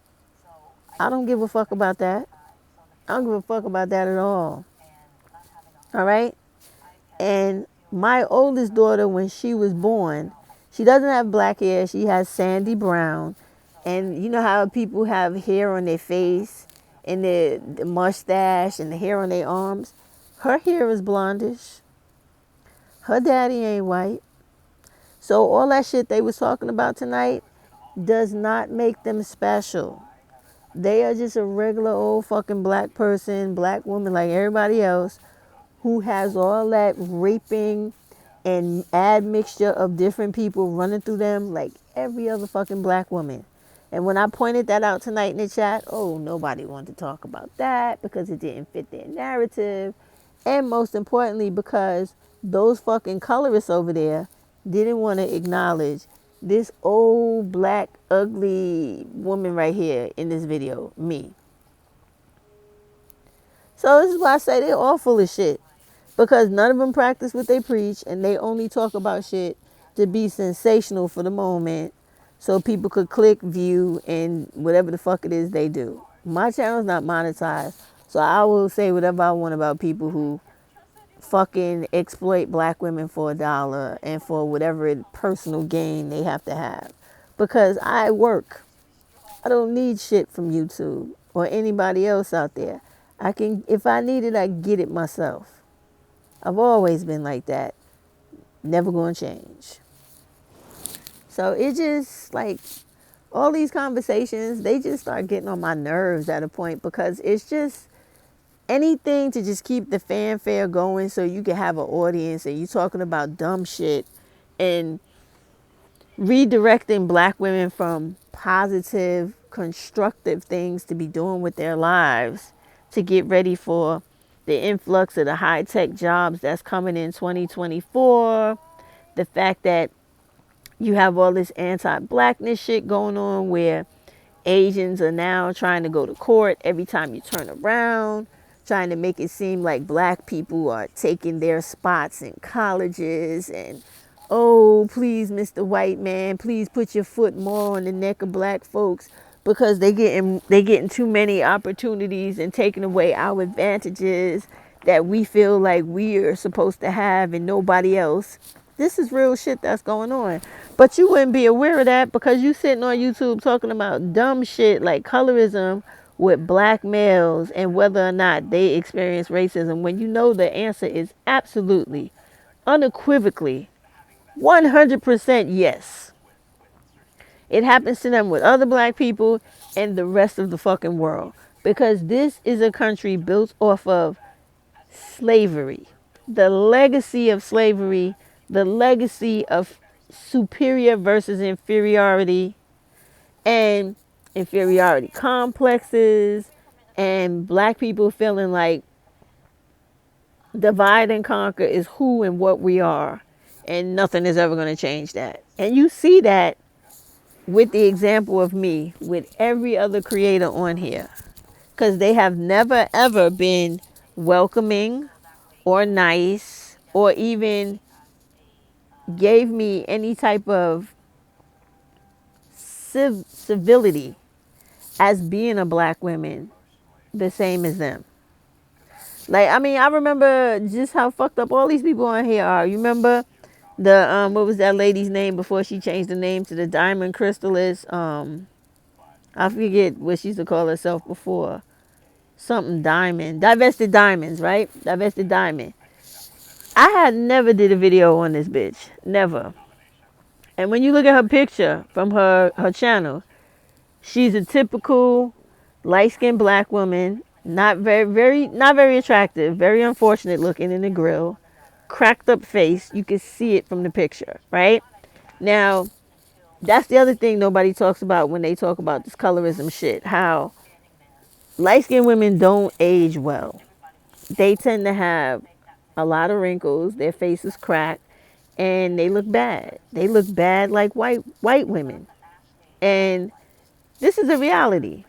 I don't give a fuck about that. I don't give a fuck about that at all. All right? And my oldest daughter, when she was born, she doesn't have black hair. She has sandy brown. And you know how people have hair on their face and the mustache and the hair on their arms? Her hair is blondish. Her daddy ain't white. So all that shit they was talking about tonight does not make them special. They are just a regular old fucking black person, black woman like everybody else who has all that raping and admixture of different people running through them like every other fucking black woman. And when I pointed that out tonight in the chat, oh, nobody wanted to talk about that because it didn't fit their narrative. And most importantly, because those fucking colorists over there didn't want to acknowledge this old black ugly woman right here in this video, me. So this is why I say they're all full of shit. Because none of them practice what they preach and they only talk about shit to be sensational for the moment so people could click, view, and whatever the fuck it is they do. My channel's not monetized, so I will say whatever I want about people who fucking exploit black women for $1 and for whatever personal gain they have to have. Because I work. I don't need shit from YouTube or anybody else out there. I can, if I need it, I get it myself. I've always been like that. Never going to change. So it just like all these conversations, they just start getting on my nerves at a point because it's just anything to just keep the fanfare going so you can have an audience and you talking about dumb shit and redirecting black women from positive, constructive things to be doing with their lives to get ready for the influx of the high-tech jobs that's coming in 2024. The fact that you have all this anti-blackness shit going on where Asians are now trying to go to court every time you turn around, trying to make it seem like black people are taking their spots in colleges and, oh, please, Mr. White Man, please put your foot more on the neck of black folks because they getting too many opportunities and taking away our advantages that we feel like we are supposed to have and nobody else. This is real shit that's going on. But you wouldn't be aware of that because you sitting on YouTube talking about dumb shit like colorism with black males and whether or not they experience racism when you know the answer is absolutely, unequivocally, 100% yes. It happens to them with other black people and the rest of the fucking world. Because this is a country built off of slavery. The legacy of slavery, the legacy of superior versus inferiority and inferiority complexes and black people feeling like divide and conquer is who and what we are, and nothing is ever going to change that. And you see that with the example of me, with every other creator on here, because they have never ever been welcoming or nice or even gave me any type of civility as being a black woman the same as them. Like, I mean, I remember just how fucked up all these people on here are. You remember the what was that lady's name before she changed the name to the Diamond Crystalist? I forget what she used to call herself before. Something diamond. Divested diamonds, right? Divested diamond. I had never did a video on this bitch. Never. And when you look at her picture from her channel, she's a typical light-skinned black woman, not very attractive, very unfortunate looking in the grill, cracked up face. You can see it from the picture, right? Now, that's the other thing nobody talks about when they talk about this colorism shit. How light-skinned women don't age well. They tend to have a lot of wrinkles, their face is cracked, and they look bad. They look bad like white women. And this is a reality.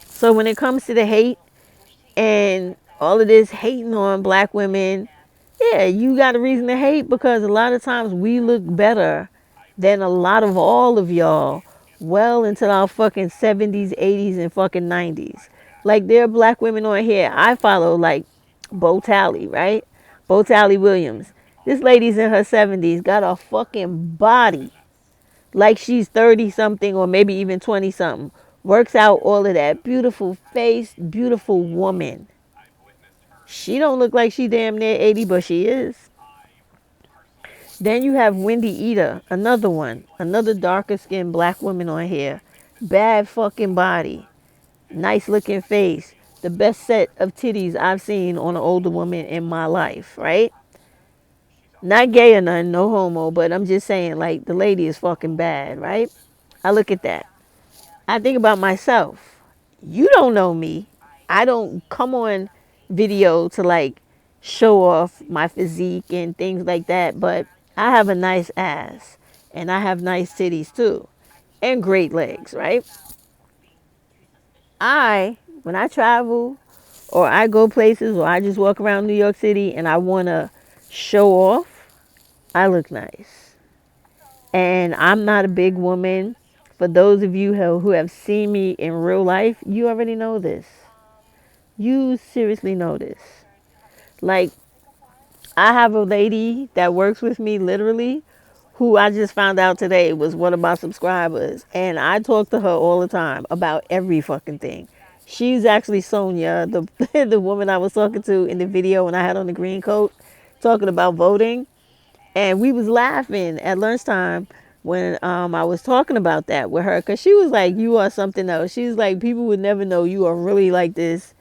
So when it comes to the hate and all of this hating on black women, yeah, you got a reason to hate because a lot of times we look better than a lot of all of y'all well into our fucking 70s, 80s, and fucking 90s. Like, there are black women on here I follow, like Bo Tally, right? Bo Tally Williams. This lady's in her 70s, got a fucking body like she's 30 something or maybe even 20 something. Works out all of that. Beautiful face, beautiful woman. She don't look like she damn near 80, but she is. Then you have Wendy Eder, another one, another darker skinned black woman on here. Bad fucking body, nice looking face, the best set of titties I've seen on an older woman in my life, right? Not gay or nothing, no homo, but I'm just saying, like, the lady is fucking bad, right? I look at that. I think about myself. You don't know me. I don't come on video to like show off my physique and things like that, but I have a nice ass and I have nice titties too and great legs, right? When I travel or I go places or I just walk around New York City and I want to show off, I look nice. And I'm not a big woman. For those of you who have seen me in real life, you already know this. You seriously know this. Like, I have a lady that works with me literally who I just found out today was one of my subscribers. And I talk to her all the time about every fucking thing. She's actually Sonia, the, the woman I was talking to in the video when I had on the green coat, talking about voting. And we was laughing at lunchtime when I was talking about that with her. Because she was like, you are something else. She was like, people would never know you are really like this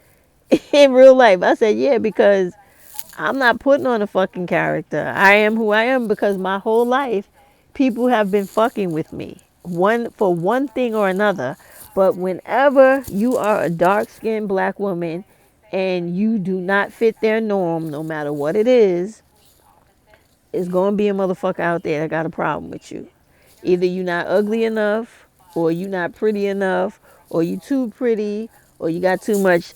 in real life. I said, yeah, because I'm not putting on a fucking character. I am who I am because my whole life people have been fucking with me. For one thing or another. But whenever you are a dark-skinned black woman and you do not fit their norm, no matter what it is going to be a motherfucker out there that got a problem with you. Either you not ugly enough, or you not pretty enough, or you too pretty, or you got too much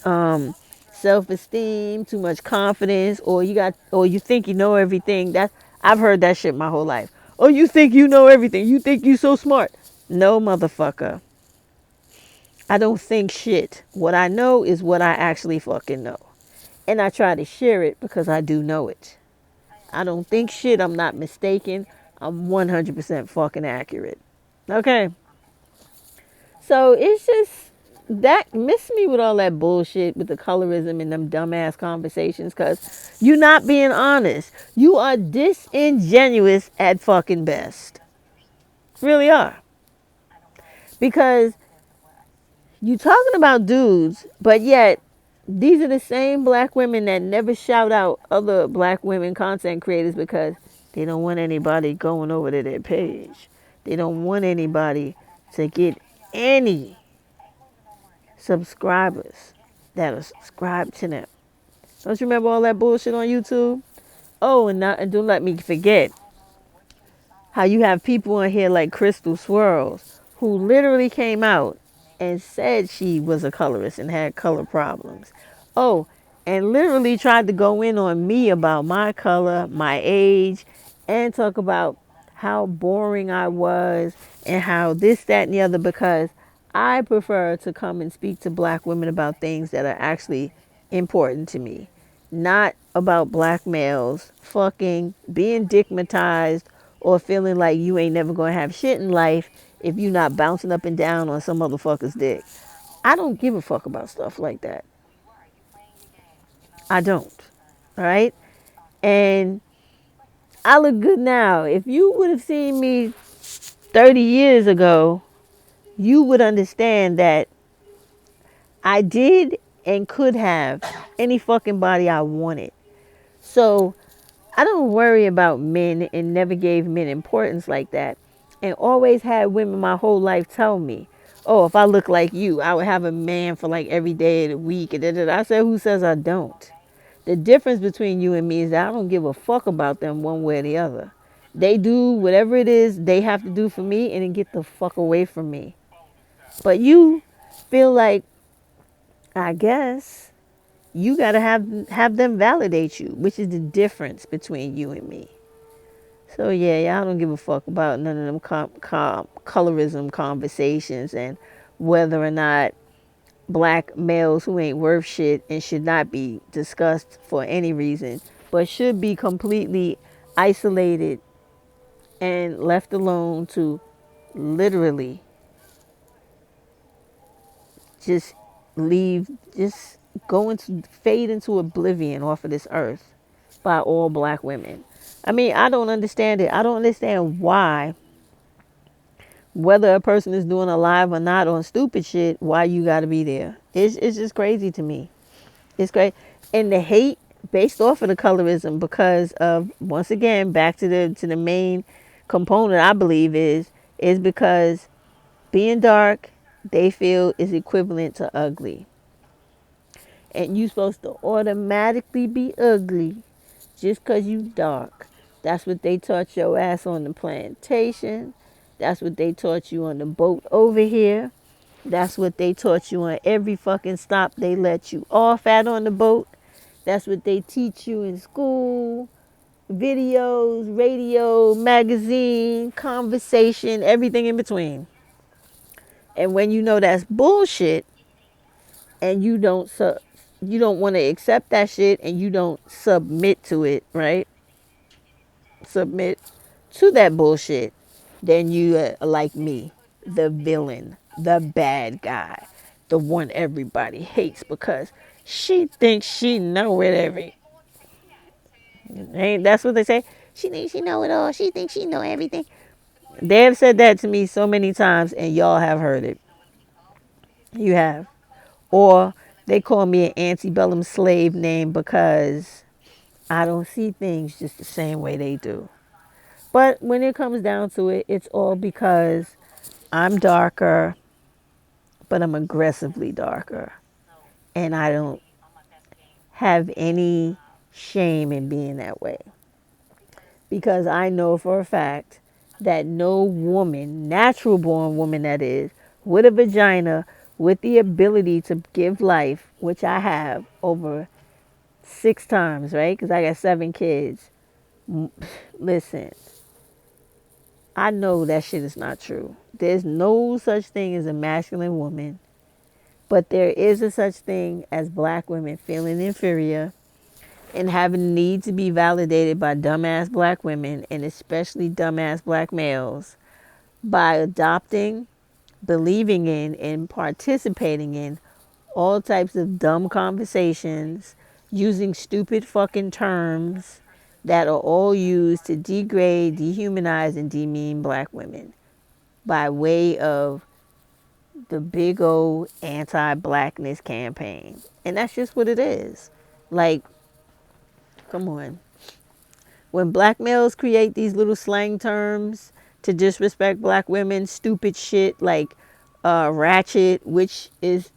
self-esteem, too much confidence, or you think you know everything. I've heard that shit my whole life. Oh, you think you know everything. You think you so smart. No, motherfucker. I don't think shit. What I know is what I actually fucking know. And I try to share it because I do know it. I don't think shit. I'm not mistaken. I'm 100% fucking accurate. Okay. So it's just that miss me with all that bullshit with the colorism and them dumbass conversations because you're not being honest. You are disingenuous at fucking best. Really are. Because you talking about dudes, but yet these are the same black women that never shout out other black women content creators because they don't want anybody going over to their page. They don't want anybody to get any subscribers. that'll subscribe to them. Don't you remember all that bullshit on YouTube? Oh, and don't let me forget how you have people on here like Crystal Swirls who literally came out and said she was a colorist and had color problems. Oh, and literally tried to go in on me about my color, my age, and talk about how boring I was and how this, that, and the other because I prefer to come and speak to black women about things that are actually important to me, not about black males fucking being digmatized or feeling like you ain't never gonna have shit in life if you not bouncing up and down on some motherfucker's dick. I don't give a fuck about stuff like that. I don't. All right? And I look good now. If you would have seen me 30 years ago, you would understand that I did and could have any fucking body I wanted. So I don't worry about men and never gave men importance like that. And always had women my whole life tell me, oh, if I look like you, I would have a man for like every day of the week. And I said, who says I don't? The difference between you and me is that I don't give a fuck about them one way or the other. They do whatever it is they have to do for me and then get the fuck away from me. But you feel like, I guess, you gotta have them validate you, which is the difference between you and me. So yeah, y'all don't give a fuck about none of them colorism conversations and whether or not black males who ain't worth shit and should not be discussed for any reason, but should be completely isolated and left alone to literally just leave, just go into, fade into oblivion off of this earth by all black women. I mean, I don't understand it. I don't understand why, whether a person is doing a live or not on stupid shit, why you got to be there. It's just crazy to me. It's great. And the hate based off of the colorism because of, once again, back to the main component I believe is because being dark they feel is equivalent to ugly. And you supposed to automatically be ugly just cause you dark. That's what they taught your ass on the plantation. That's what they taught you on the boat over here. That's what they taught you on every fucking stop they let you off at on the boat. That's what they teach you in school, videos, radio, magazine, conversation, everything in between. And when you know that's bullshit and you don't want to accept that shit and you don't submit to it, right? Submit to that bullshit, then you like me, the villain, the bad guy, the one everybody hates because she thinks she know it every. Ain't that's what they say? She thinks she know it all. She thinks she know everything. They have said that to me so many times, and y'all have heard it. You have, or they call me an antebellum slave name because I don't see things just the same way they do. But when it comes down to it, it's all because I'm darker, but I'm aggressively darker. And I don't have any shame in being that way. Because I know for a fact that no woman, natural born woman that is, with a vagina, with the ability to give life, which I have over 6 times, right? Because I got 7 kids. Listen, I know that shit is not true. There's no such thing as a masculine woman, but there is a such thing as black women feeling inferior and having the need to be validated by dumbass black women and especially dumbass black males by adopting, believing in, and participating in all types of dumb conversations using stupid fucking terms that are all used to degrade, dehumanize, and demean black women by way of the big old anti-blackness campaign. And that's just what it is. Like, come on. When black males create these little slang terms to disrespect black women, stupid shit like ratchet, which is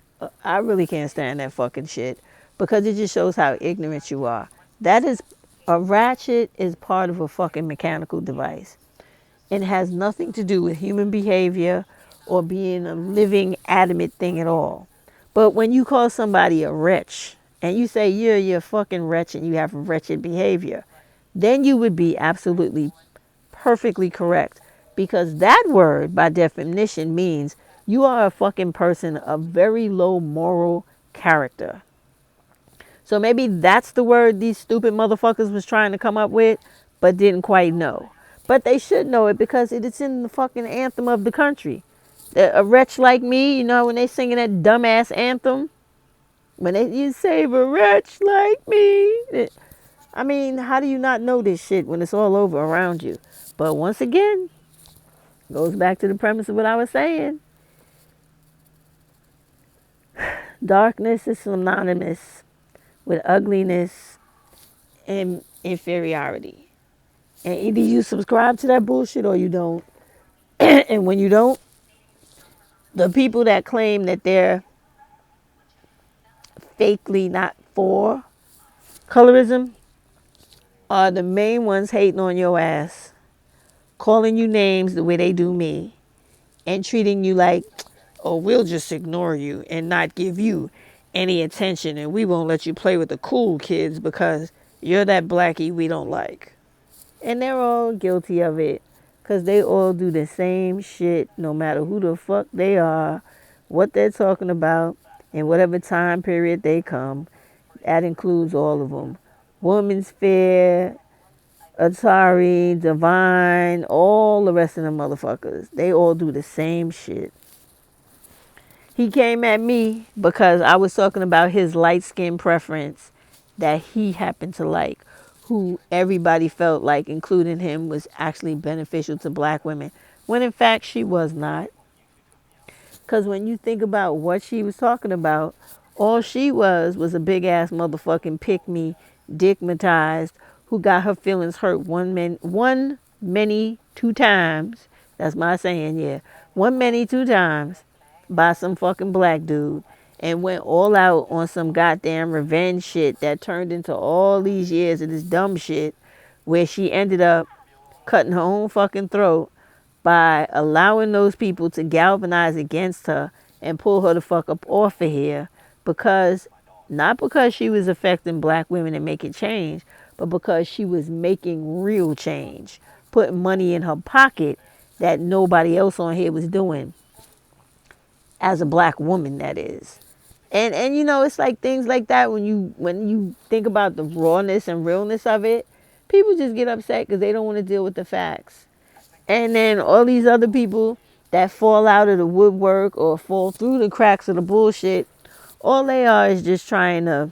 I really can't stand that fucking shit because it just shows how ignorant you are. That is, a ratchet is part of a fucking mechanical device. It has nothing to do with human behavior or being a living, adamant thing at all. But when you call somebody a wretch and you say you're a fucking wretch and you have wretched behavior, then you would be absolutely perfectly correct. Because that word, by definition, means you are a fucking person of very low moral character. So maybe that's the word these stupid motherfuckers was trying to come up with, but didn't quite know. But they should know it because it is in the fucking anthem of the country. A wretch like me, you know, when they singing that dumbass anthem, when they you save a wretch like me. I mean, how do you not know this shit when it's all over around you? But once again, goes back to the premise of what I was saying. Darkness is synonymous with ugliness and inferiority. And either you subscribe to that bullshit or you don't. And when you don't, the people that claim that they're fakely not for colorism are the main ones hating on your ass, calling you names the way they do me, and treating you like, oh, we'll just ignore you and not give you any attention, and we won't let you play with the cool kids because you're that blackie we don't like. And they're all guilty of it because they all do the same shit no matter who the fuck they are, what they're talking about, in whatever time period they come. That includes all of them. Woman's Fair, Atari, Divine, all the rest of them motherfuckers. They all do the same shit. He came at me because I was talking about his light skin preference that he happened to like, who everybody felt like, including him, was actually beneficial to black women, when in fact she was not. Because when you think about what she was talking about, all she was a big ass motherfucking pick me, digmatized, who got her feelings hurt one many two times. That's my saying, yeah. One many two times by some fucking black dude and went all out on some goddamn revenge shit that turned into all these years of this dumb shit where she ended up cutting her own fucking throat by allowing those people to galvanize against her and pull her the fuck up off of here because not because she was affecting black women and making change, but because she was making real change, putting money in her pocket that nobody else on here was doing as a black woman, that is. And you know, it's like things like that when you think about the rawness and realness of it, people just get upset because they don't want to deal with the facts. And then all these other people that fall out of the woodwork or fall through the cracks of the bullshit, all they are is just trying to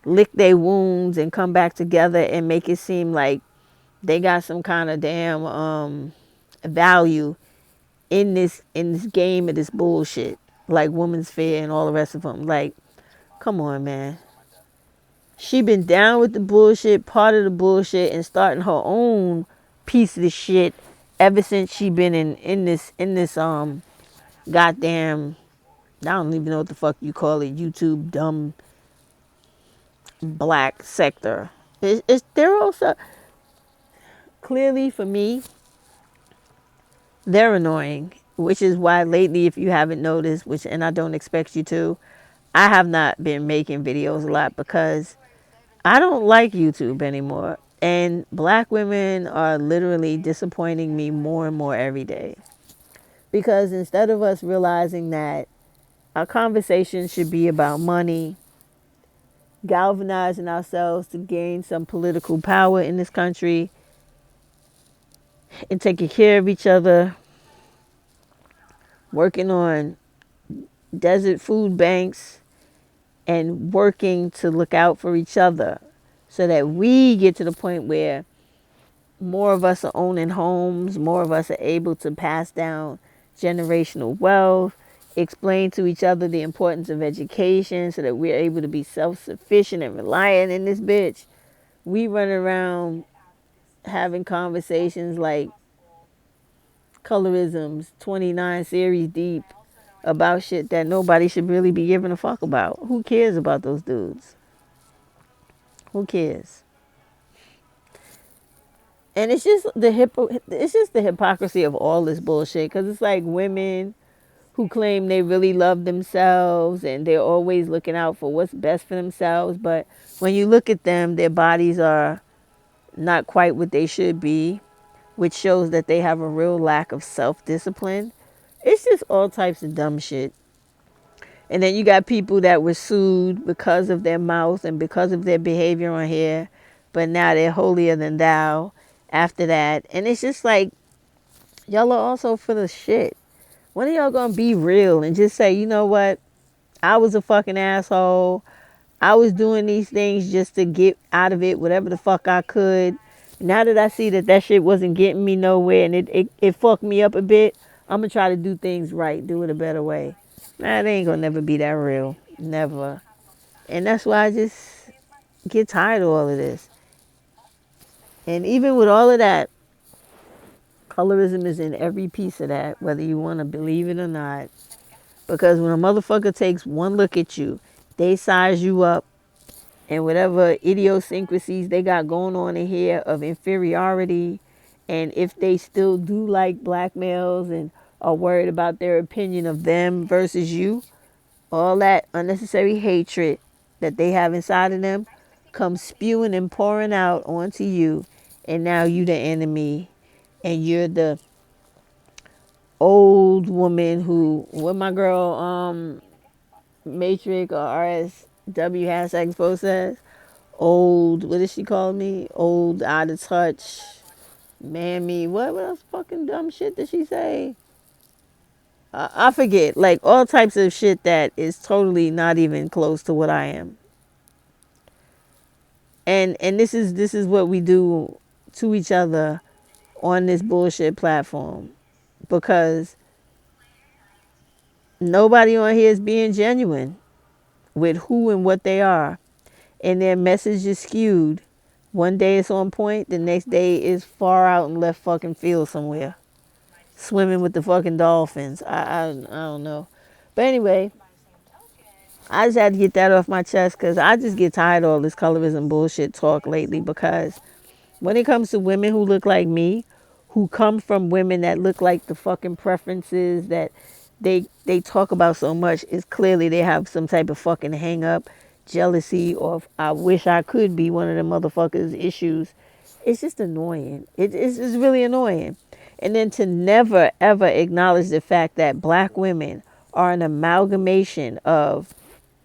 lick their wounds and come back together and make it seem like they got some kind of damn value in this game of this bullshit, like Women's Fair and all the rest of them. Like, come on, man. She been down with the bullshit, part of the bullshit, and starting her own piece of the shit ever since she been in this goddamn, I don't even know what the fuck you call it, YouTube dumb black sector. They're also clearly for me they're annoying, which is why lately, if you haven't noticed, which and I don't expect you to, I have not been making videos a lot because I don't like YouTube anymore. And black women are literally disappointing me more and more every day. Because instead of us realizing that our conversation should be about money, galvanizing ourselves to gain some political power in this country, and taking care of each other, working on desert food banks, and working to look out for each other so that we get to the point where more of us are owning homes, more of us are able to pass down generational wealth, explain to each other the importance of education so that we're able to be self-sufficient and reliant in this bitch. We run around having conversations like colorisms 29 series deep about shit that nobody should really be giving a fuck about. Who cares about those dudes? Who cares? And it's just the hypocrisy of all this bullshit. Because it's like women who claim they really love themselves and they're always looking out for what's best for themselves. But when you look at them, their bodies are not quite what they should be, which shows that they have a real lack of self-discipline. It's just all types of dumb shit. And then you got people that were sued because of their mouth and because of their behavior on here, but now they're holier than thou after that. And it's just like, y'all are also full of shit. When are y'all gonna be real and just say, you know what? I was a fucking asshole. I was doing these things just to get out of it whatever the fuck I could. Now that I see that that shit wasn't getting me nowhere and it fucked me up a bit, I'm gonna try to do things right, do it a better way. Nah, they ain't gonna never be that real. Never. And that's why I just get tired of all of this. And even with all of that, colorism is in every piece of that, whether you want to believe it or not. Because when a motherfucker takes one look at you, they size you up, and whatever idiosyncrasies they got going on in here of inferiority, and if they still do like black males and are worried about their opinion of them versus you, all that unnecessary hatred that they have inside of them comes spewing and pouring out onto you, and now you the enemy, and you're the old woman who, what my girl Matrix or RSW hashtag expo says, old, what does she call me? Old, out of touch, mammy. What else fucking dumb shit did she say? I forget. Like all types of shit that is totally not even close to what I am. And this is what we do to each other on this bullshit platform, because nobody on here is being genuine with who and what they are, and their message is skewed. One day it's on point, the next day is far out in left fucking field somewhere, swimming with the fucking dolphins. I don't know, but anyway, I just had to get that off my chest because I just get tired of all this colorism bullshit talk lately. Because when it comes to women who look like me, who come from women that look like the fucking preferences that they talk about so much, is clearly they have some type of fucking hang up, jealousy, or I wish I could be one of the motherfuckers issues. It's just annoying. It's really annoying. And then to never ever acknowledge the fact that black women are an amalgamation of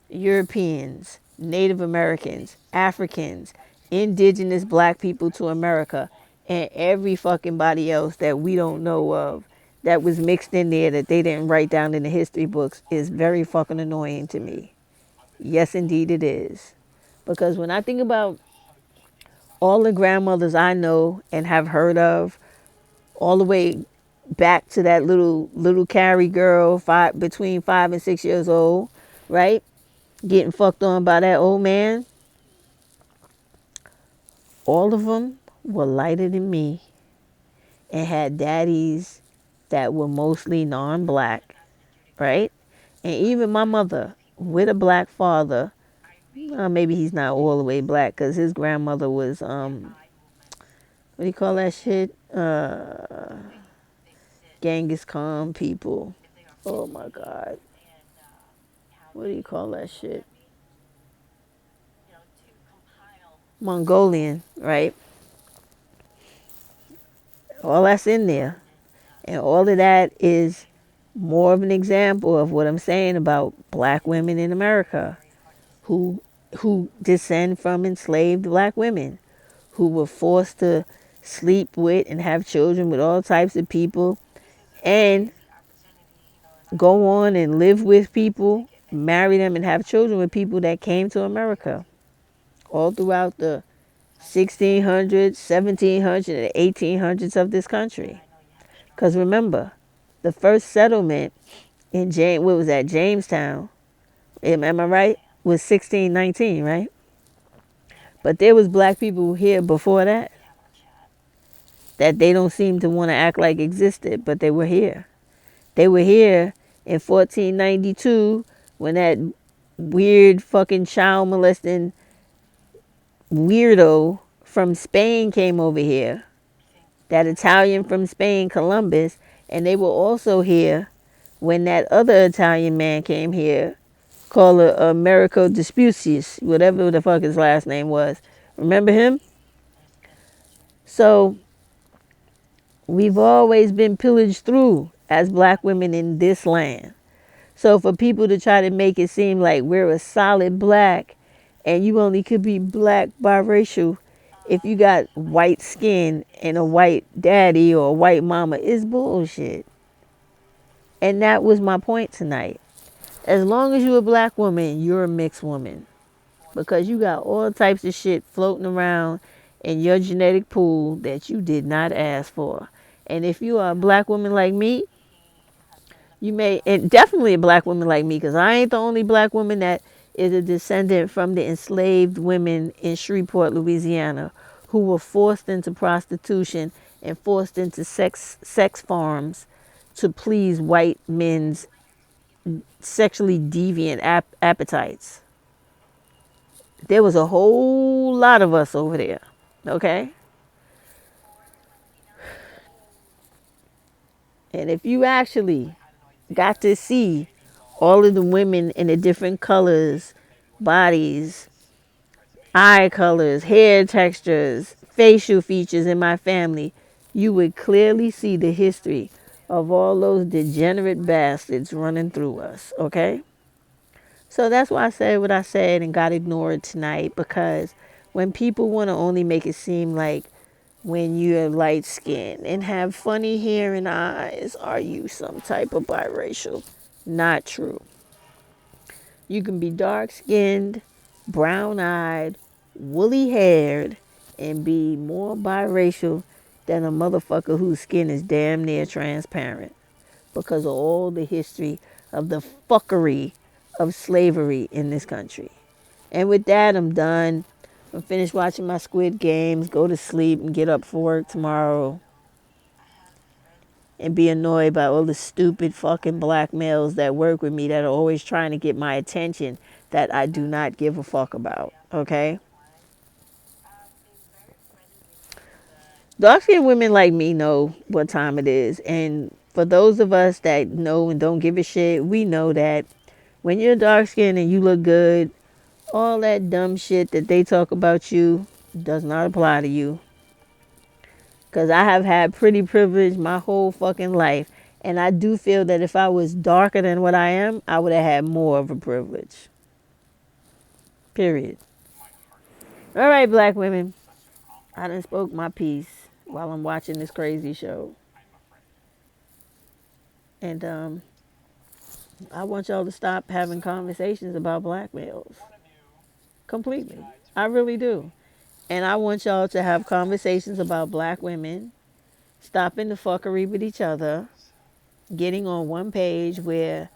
Europeans, Native Americans, Africans, indigenous black people to America, and every fucking body else that we don't know of that was mixed in there that they didn't write down in the history books, is very fucking annoying to me. Yes, indeed it is. Because when I think about all the grandmothers I know and have heard of, all the way back to that little Carrie girl, between 5 and 6 years old, right? Getting fucked on by that old man. All of them were lighter than me and had daddies that were mostly non-black, right? And even my mother with a black father, maybe he's not all the way black because his grandmother was, what do you call that shit? Genghis Khan people. Oh my God. What do you call that shit? Mongolian, right? All that's in there. And all of that is more of an example of what I'm saying about black women in America who descend from enslaved black women who were forced to sleep with and have children with all types of people and go on and live with people, marry them and have children with people that came to America all throughout the 1600s, 1700s, and 1800s of this country. Because remember, the first settlement in what was that, Jamestown, am I right? Was 1619, right? But there was black people here before that they don't seem to want to act like existed, but they were here. They were here in 1492 when that weird fucking child molesting weirdo from Spain came over here, that Italian from Spain, Columbus, and they were also here when that other Italian man came here called Americo Vespucius, whatever the fuck his last name was. Remember him? So we've always been pillaged through as black women in this land. So for people to try to make it seem like we're a solid black and you only could be black biracial if you got white skin and a white daddy or a white mama is bullshit. And that was my point tonight. As long as you're a black woman, you're a mixed woman. Because you got all types of shit floating around in your genetic pool that you did not ask for. And if you are a black woman like me, you may, and definitely a black woman like me, because I ain't the only black woman that is a descendant from the enslaved women in Shreveport, Louisiana, who were forced into prostitution and forced into sex farms to please white men's sexually deviant appetites. There was a whole lot of us over there, okay? And if you actually got to see all of the women in the different colors, bodies, eye colors, hair textures, facial features in my family, you would clearly see the history of all those degenerate bastards running through us, okay? So that's why I said what I said and got ignored tonight, because when people want to only make it seem like when you're light skinned and have funny hair and eyes, are you some type of biracial? Not true. You can be dark skinned, brown eyed, woolly haired, and be more biracial than a motherfucker whose skin is damn near transparent because of all the history of the fuckery of slavery in this country. And with that, I'm done. I'm finished watching my Squid Games, go to sleep, and get up for work tomorrow. And be annoyed by all the stupid fucking black males that work with me that are always trying to get my attention that I do not give a fuck about. Okay? Dark skinned women like me know what time it is. And for those of us that know and don't give a shit, we know that when you're dark skinned and you look good, all that dumb shit that they talk about you does not apply to you. Because I have had pretty privilege my whole fucking life. And I do feel that if I was darker than what I am, I would have had more of a privilege. Period. All right, black women. I done spoke my piece while I'm watching this crazy show. And I want y'all to stop having conversations about black males. Completely. I really do. And I want y'all to have conversations about black women, stopping the fuckery with each other, getting on one page where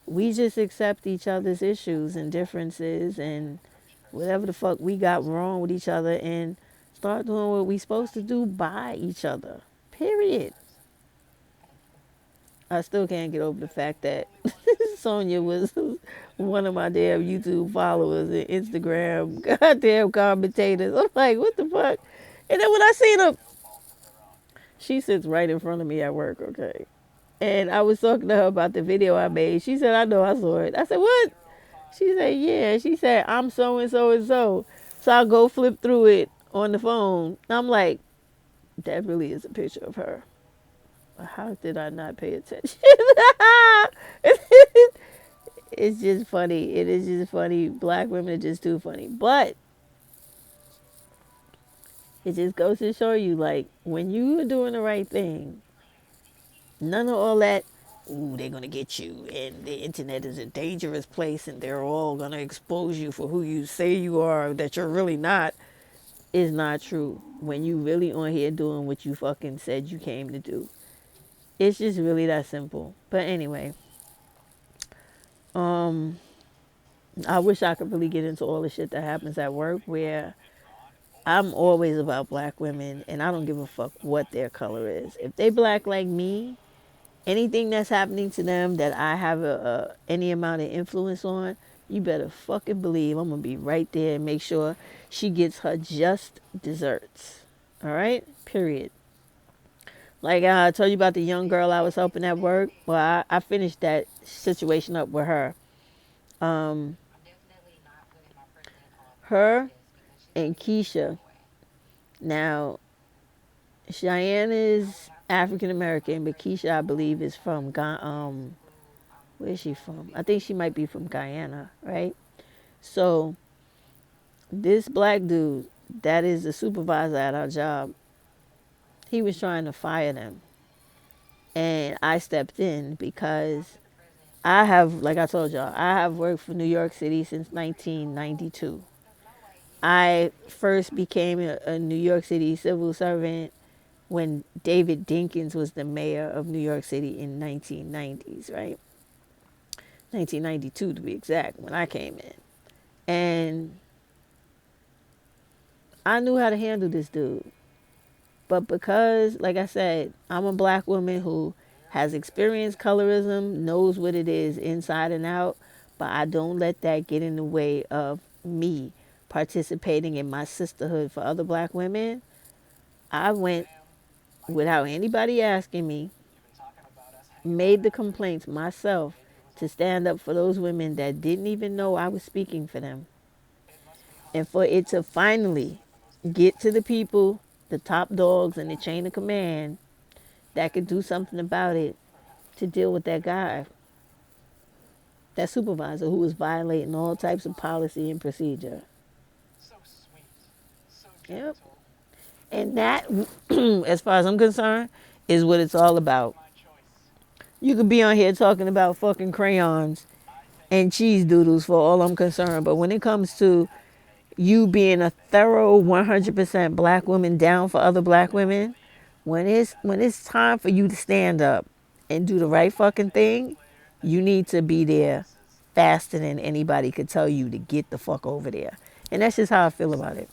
we just accept each other's issues and differences and whatever the fuck we got wrong with each other and start doing what we supposed to do by each other. Period. I still can't get over the fact that Sonia was one of my damn YouTube followers and Instagram goddamn commentators. I'm like, what the fuck? And then when I seen her, she sits right in front of me at work, okay? And I was talking to her about the video I made. She said, I know I saw it. I said, what? She said, yeah. She said, I'm so and so and so. So I'll go flip through it on the phone. I'm like, that really is a picture of her. How did I not pay attention? It's just funny. It is just funny. Black women are just too funny. But it just goes to show you, like, when you are doing the right thing, none of all that, ooh, they're going to get you. And the internet is a dangerous place and they're all going to expose you for who you say you are, that you're really not, is not true. When you really on here doing what you fucking said you came to do. It's just really that simple. But anyway, I wish I could really get into all the shit that happens at work where I'm always about black women and I don't give a fuck what their color is. If they black like me Anything that's happening to them that I have any amount of influence on, you better fucking believe I'm gonna be right there and make sure she gets her just desserts. All right, period. Like I told you about the young girl I was helping at work. Well, I finished that situation up with her. Um, her and Keisha. Now, Cheyenne is African American, but Keisha, I believe, is from where is she from? I think she might be from Guyana, right? So this black dude that is the supervisor at our job, he was trying to fire them, and I stepped in because I have, like I told y'all, I have worked for New York City since 1992. I first became a New York City civil servant when David Dinkins was the mayor of New York City in 1990s, right? 1992 to be exact, when I came in. And I knew how to handle this dude. But because, like I said, I'm a black woman who has experienced colorism, knows what it is inside and out, but I don't let that get in the way of me participating in my sisterhood for other black women. I went without anybody asking me, made the complaints myself to stand up for those women that didn't even know I was speaking for them. And for it to finally get to the people, the top dogs in the chain of command that could do something about it to deal with that guy, that supervisor who was violating all types of policy and procedure. Yep. And that, as far as I'm concerned, is what it's all about. You could be on here talking about fucking crayons and cheese doodles for all I'm concerned, but when it comes to you being a thorough 100% black woman down for other black women, when it's time for you to stand up and do the right fucking thing, you need to be there faster than anybody could tell you to get the fuck over there. And that's just how I feel about it.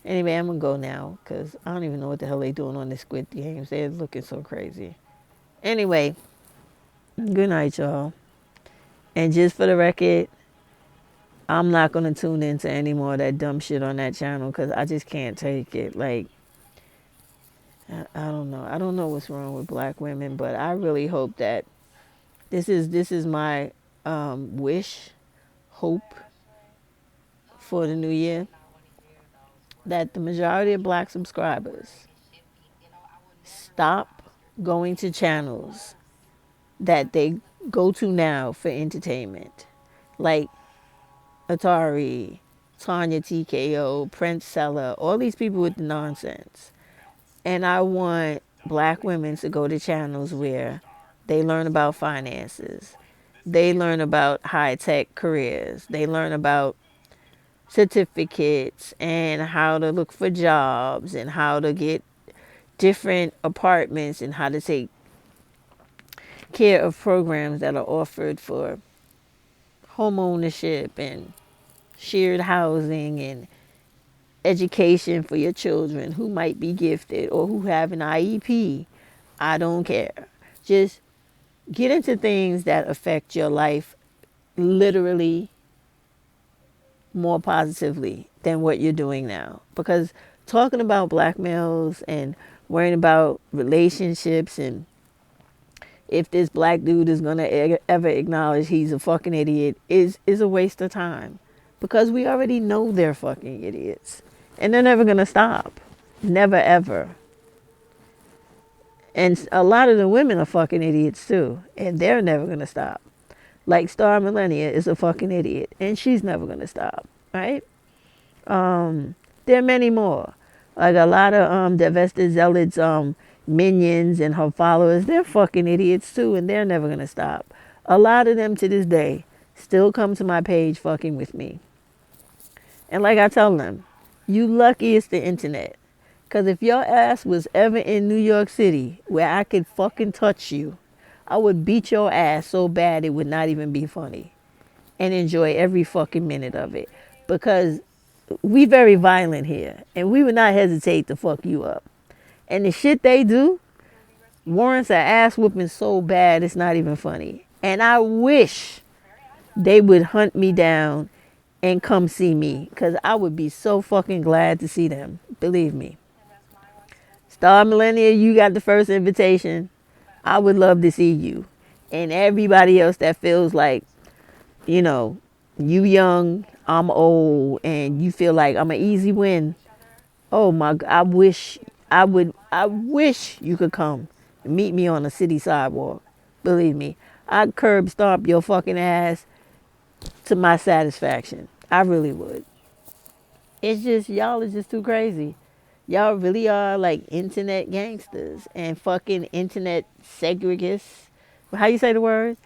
Anyway, I'm gonna go now because I don't even know what the hell they doing on this Squid Games. They're looking so crazy. Anyway, good night, y'all. And just for the record, I'm not gonna tune into any more of that dumb shit on that channel because I just can't take it. Like, I don't know. I don't know what's wrong with black women, but I really hope that this is my wish, hope for the new year, that the majority of black subscribers stop going to channels that they go to now for entertainment, like Atari, Tanya TKO, Prince Seller, all these people with the nonsense. And I want black women to go to channels where they learn about finances, they learn about high tech careers, they learn about certificates and how to look for jobs and how to get different apartments and how to take care of programs that are offered for home ownership and shared housing and education for your children who might be gifted or who have an IEP. I don't care. Just get into things that affect your life literally more positively than what you're doing now. Because talking about black males and worrying about relationships and if this black dude is going to ever acknowledge he's a fucking idiot is a waste of time. Because we already know they're fucking idiots. And they're never going to stop. Never, ever. And a lot of the women are fucking idiots too. And they're never going to stop. Like Star Millennia is a fucking idiot. And she's never going to stop. Right? There are many more. Like a lot of divested zealots, minions and her followers, they're fucking idiots too, and they're never gonna stop. A lot of them to this day still come to my page fucking with me. And like I tell them, you lucky it's the internet. Cause if your ass was ever in New York City where I could fucking touch you, I would beat your ass so bad it would not even be funny. And enjoy every fucking minute of it. Because we very violent here. And we would not hesitate to fuck you up. And the shit they do, warrants an ass whooping so bad it's not even funny. And I wish they would hunt me down and come see me because I would be so fucking glad to see them. Believe me. Star Millennia, you got the first invitation. I would love to see you. And everybody else that feels like, you know, you young, I'm old, and you feel like I'm an easy win. Oh my God, I wish you could come and meet me on a city sidewalk. Believe me, I'd curb stomp your fucking ass to my satisfaction. I really would. It's just, y'all are just too crazy. Y'all really are like internet gangsters and fucking internet segregates. How you say the word?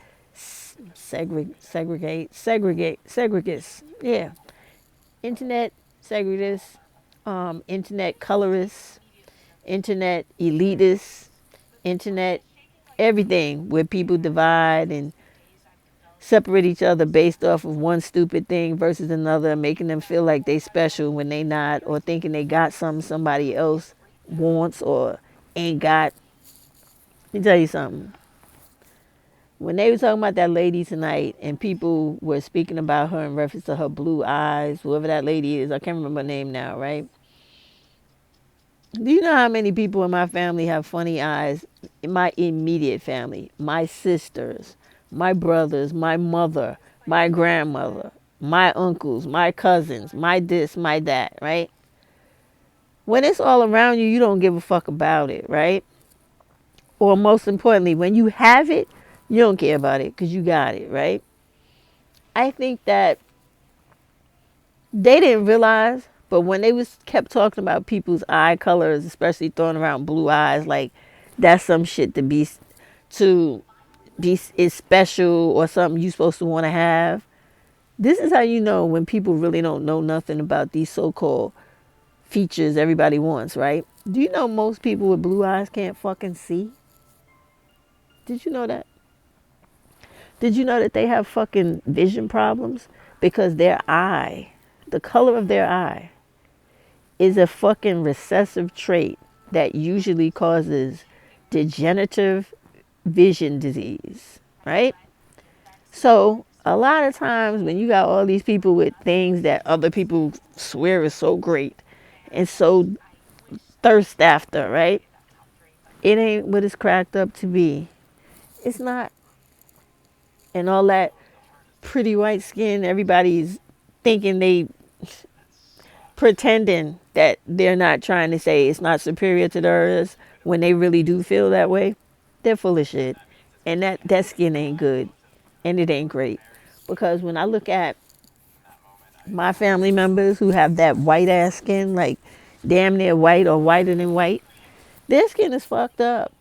Segregates. Yeah. Internet segregates, internet colorists, internet elitists, internet everything where people divide and separate each other based off of one stupid thing versus another, making them feel like they special when they not, or thinking they got something somebody else wants or ain't got. Let me tell you something. When they were talking about that lady tonight and people were speaking about her in reference to her blue eyes, whoever that lady is, I can't remember her name now, right? Do you know how many people in my family have funny eyes? In my immediate family, my sisters, my brothers, my mother, my grandmother, my uncles, my cousins, my this, my that, right? When it's all around you, you don't give a fuck about it, right? Or most importantly, when you have it, you don't care about it because you got it, right? I think that they didn't realize, but when they was kept talking about people's eye colors, especially throwing around blue eyes, like that's some shit to be is special or something you supposed to want to have. This is how you know when people really don't know nothing about these so-called features everybody wants, right? Do you know most people with blue eyes can't fucking see? Did you know that? Did you know that they have fucking vision problems because their eye, the color of their eye, is a fucking recessive trait that usually causes degenerative vision disease, right? So a lot of times when you got all these people with things that other people swear is so great and so thirst after, right? It ain't what it's cracked up to be. It's not. And all that pretty white skin, everybody's thinking they pretending that they're not trying to say it's not superior to theirs when they really do feel that way. They're full of shit. And that skin ain't good. And it ain't great. Because when I look at my family members who have that white ass skin, like damn near white or whiter than white, their skin is fucked up.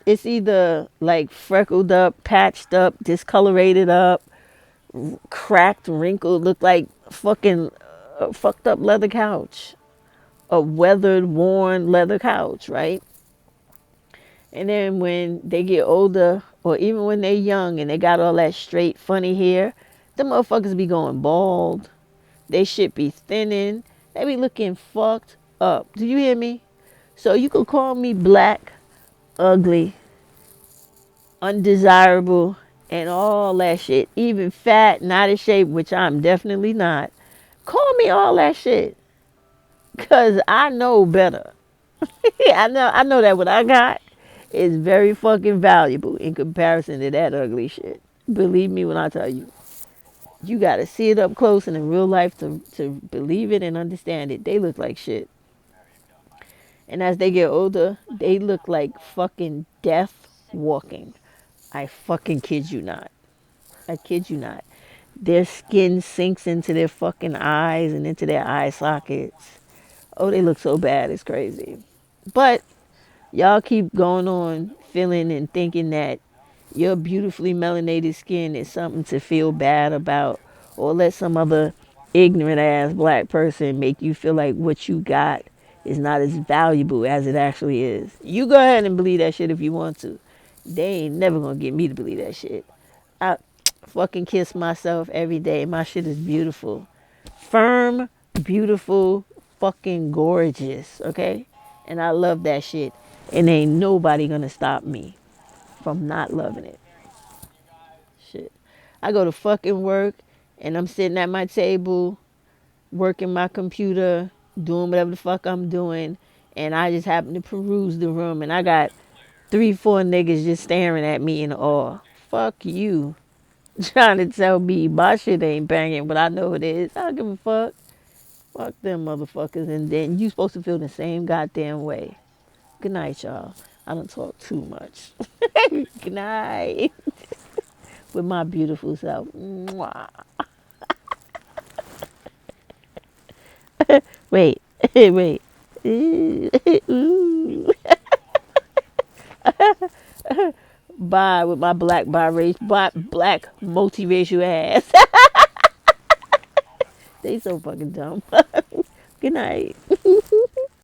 It's either like freckled up, patched up, discolorated up, cracked, wrinkled, look like fucking fucked up leather couch, a weathered, worn leather couch, right? And then when they get older, or even when they're young and they got all that straight, funny hair, the motherfuckers be going bald. They shit be thinning. They be looking fucked up. Do you hear me? So you could call me black, ugly, undesirable, and all that shit. Even fat, not in shape, which I'm definitely not. Call me all that shit. Cause I know better. I know that what I got is very fucking valuable in comparison to that ugly shit. Believe me when I tell you. You gotta see it up close and in real life to believe it and understand it. They look like shit. And as they get older, they look like fucking death walking. I fucking kid you not. I kid you not. Their skin sinks into their fucking eyes and into their eye sockets. Oh, they look so bad. It's crazy. But y'all keep going on feeling and thinking that your beautifully melanated skin is something to feel bad about, or let some other ignorant ass black person make you feel like what you got is not as valuable as it actually is. You go ahead and believe that shit if you want to. They ain't never gonna get me to believe that shit. I fucking kiss myself every day. My shit is beautiful. Firm, beautiful, fucking gorgeous, okay? And I love that shit. And ain't nobody gonna stop me from not loving it. Shit. I go to fucking work and I'm sitting at my table, working my computer, doing whatever the fuck I'm doing, and I just happen to peruse the room and I got 3, 4 niggas just staring at me in awe. Fuck you. Trying to tell me my shit ain't banging, but I know it is. I don't give a fuck. Fuck them motherfuckers. And then you supposed to feel the same goddamn way. Good night, y'all. I don't talk too much. Good night. With my beautiful self. Mwah. Wait. Wait. Ooh. Bye with my black multiracial ass. They so fucking dumb. Good night.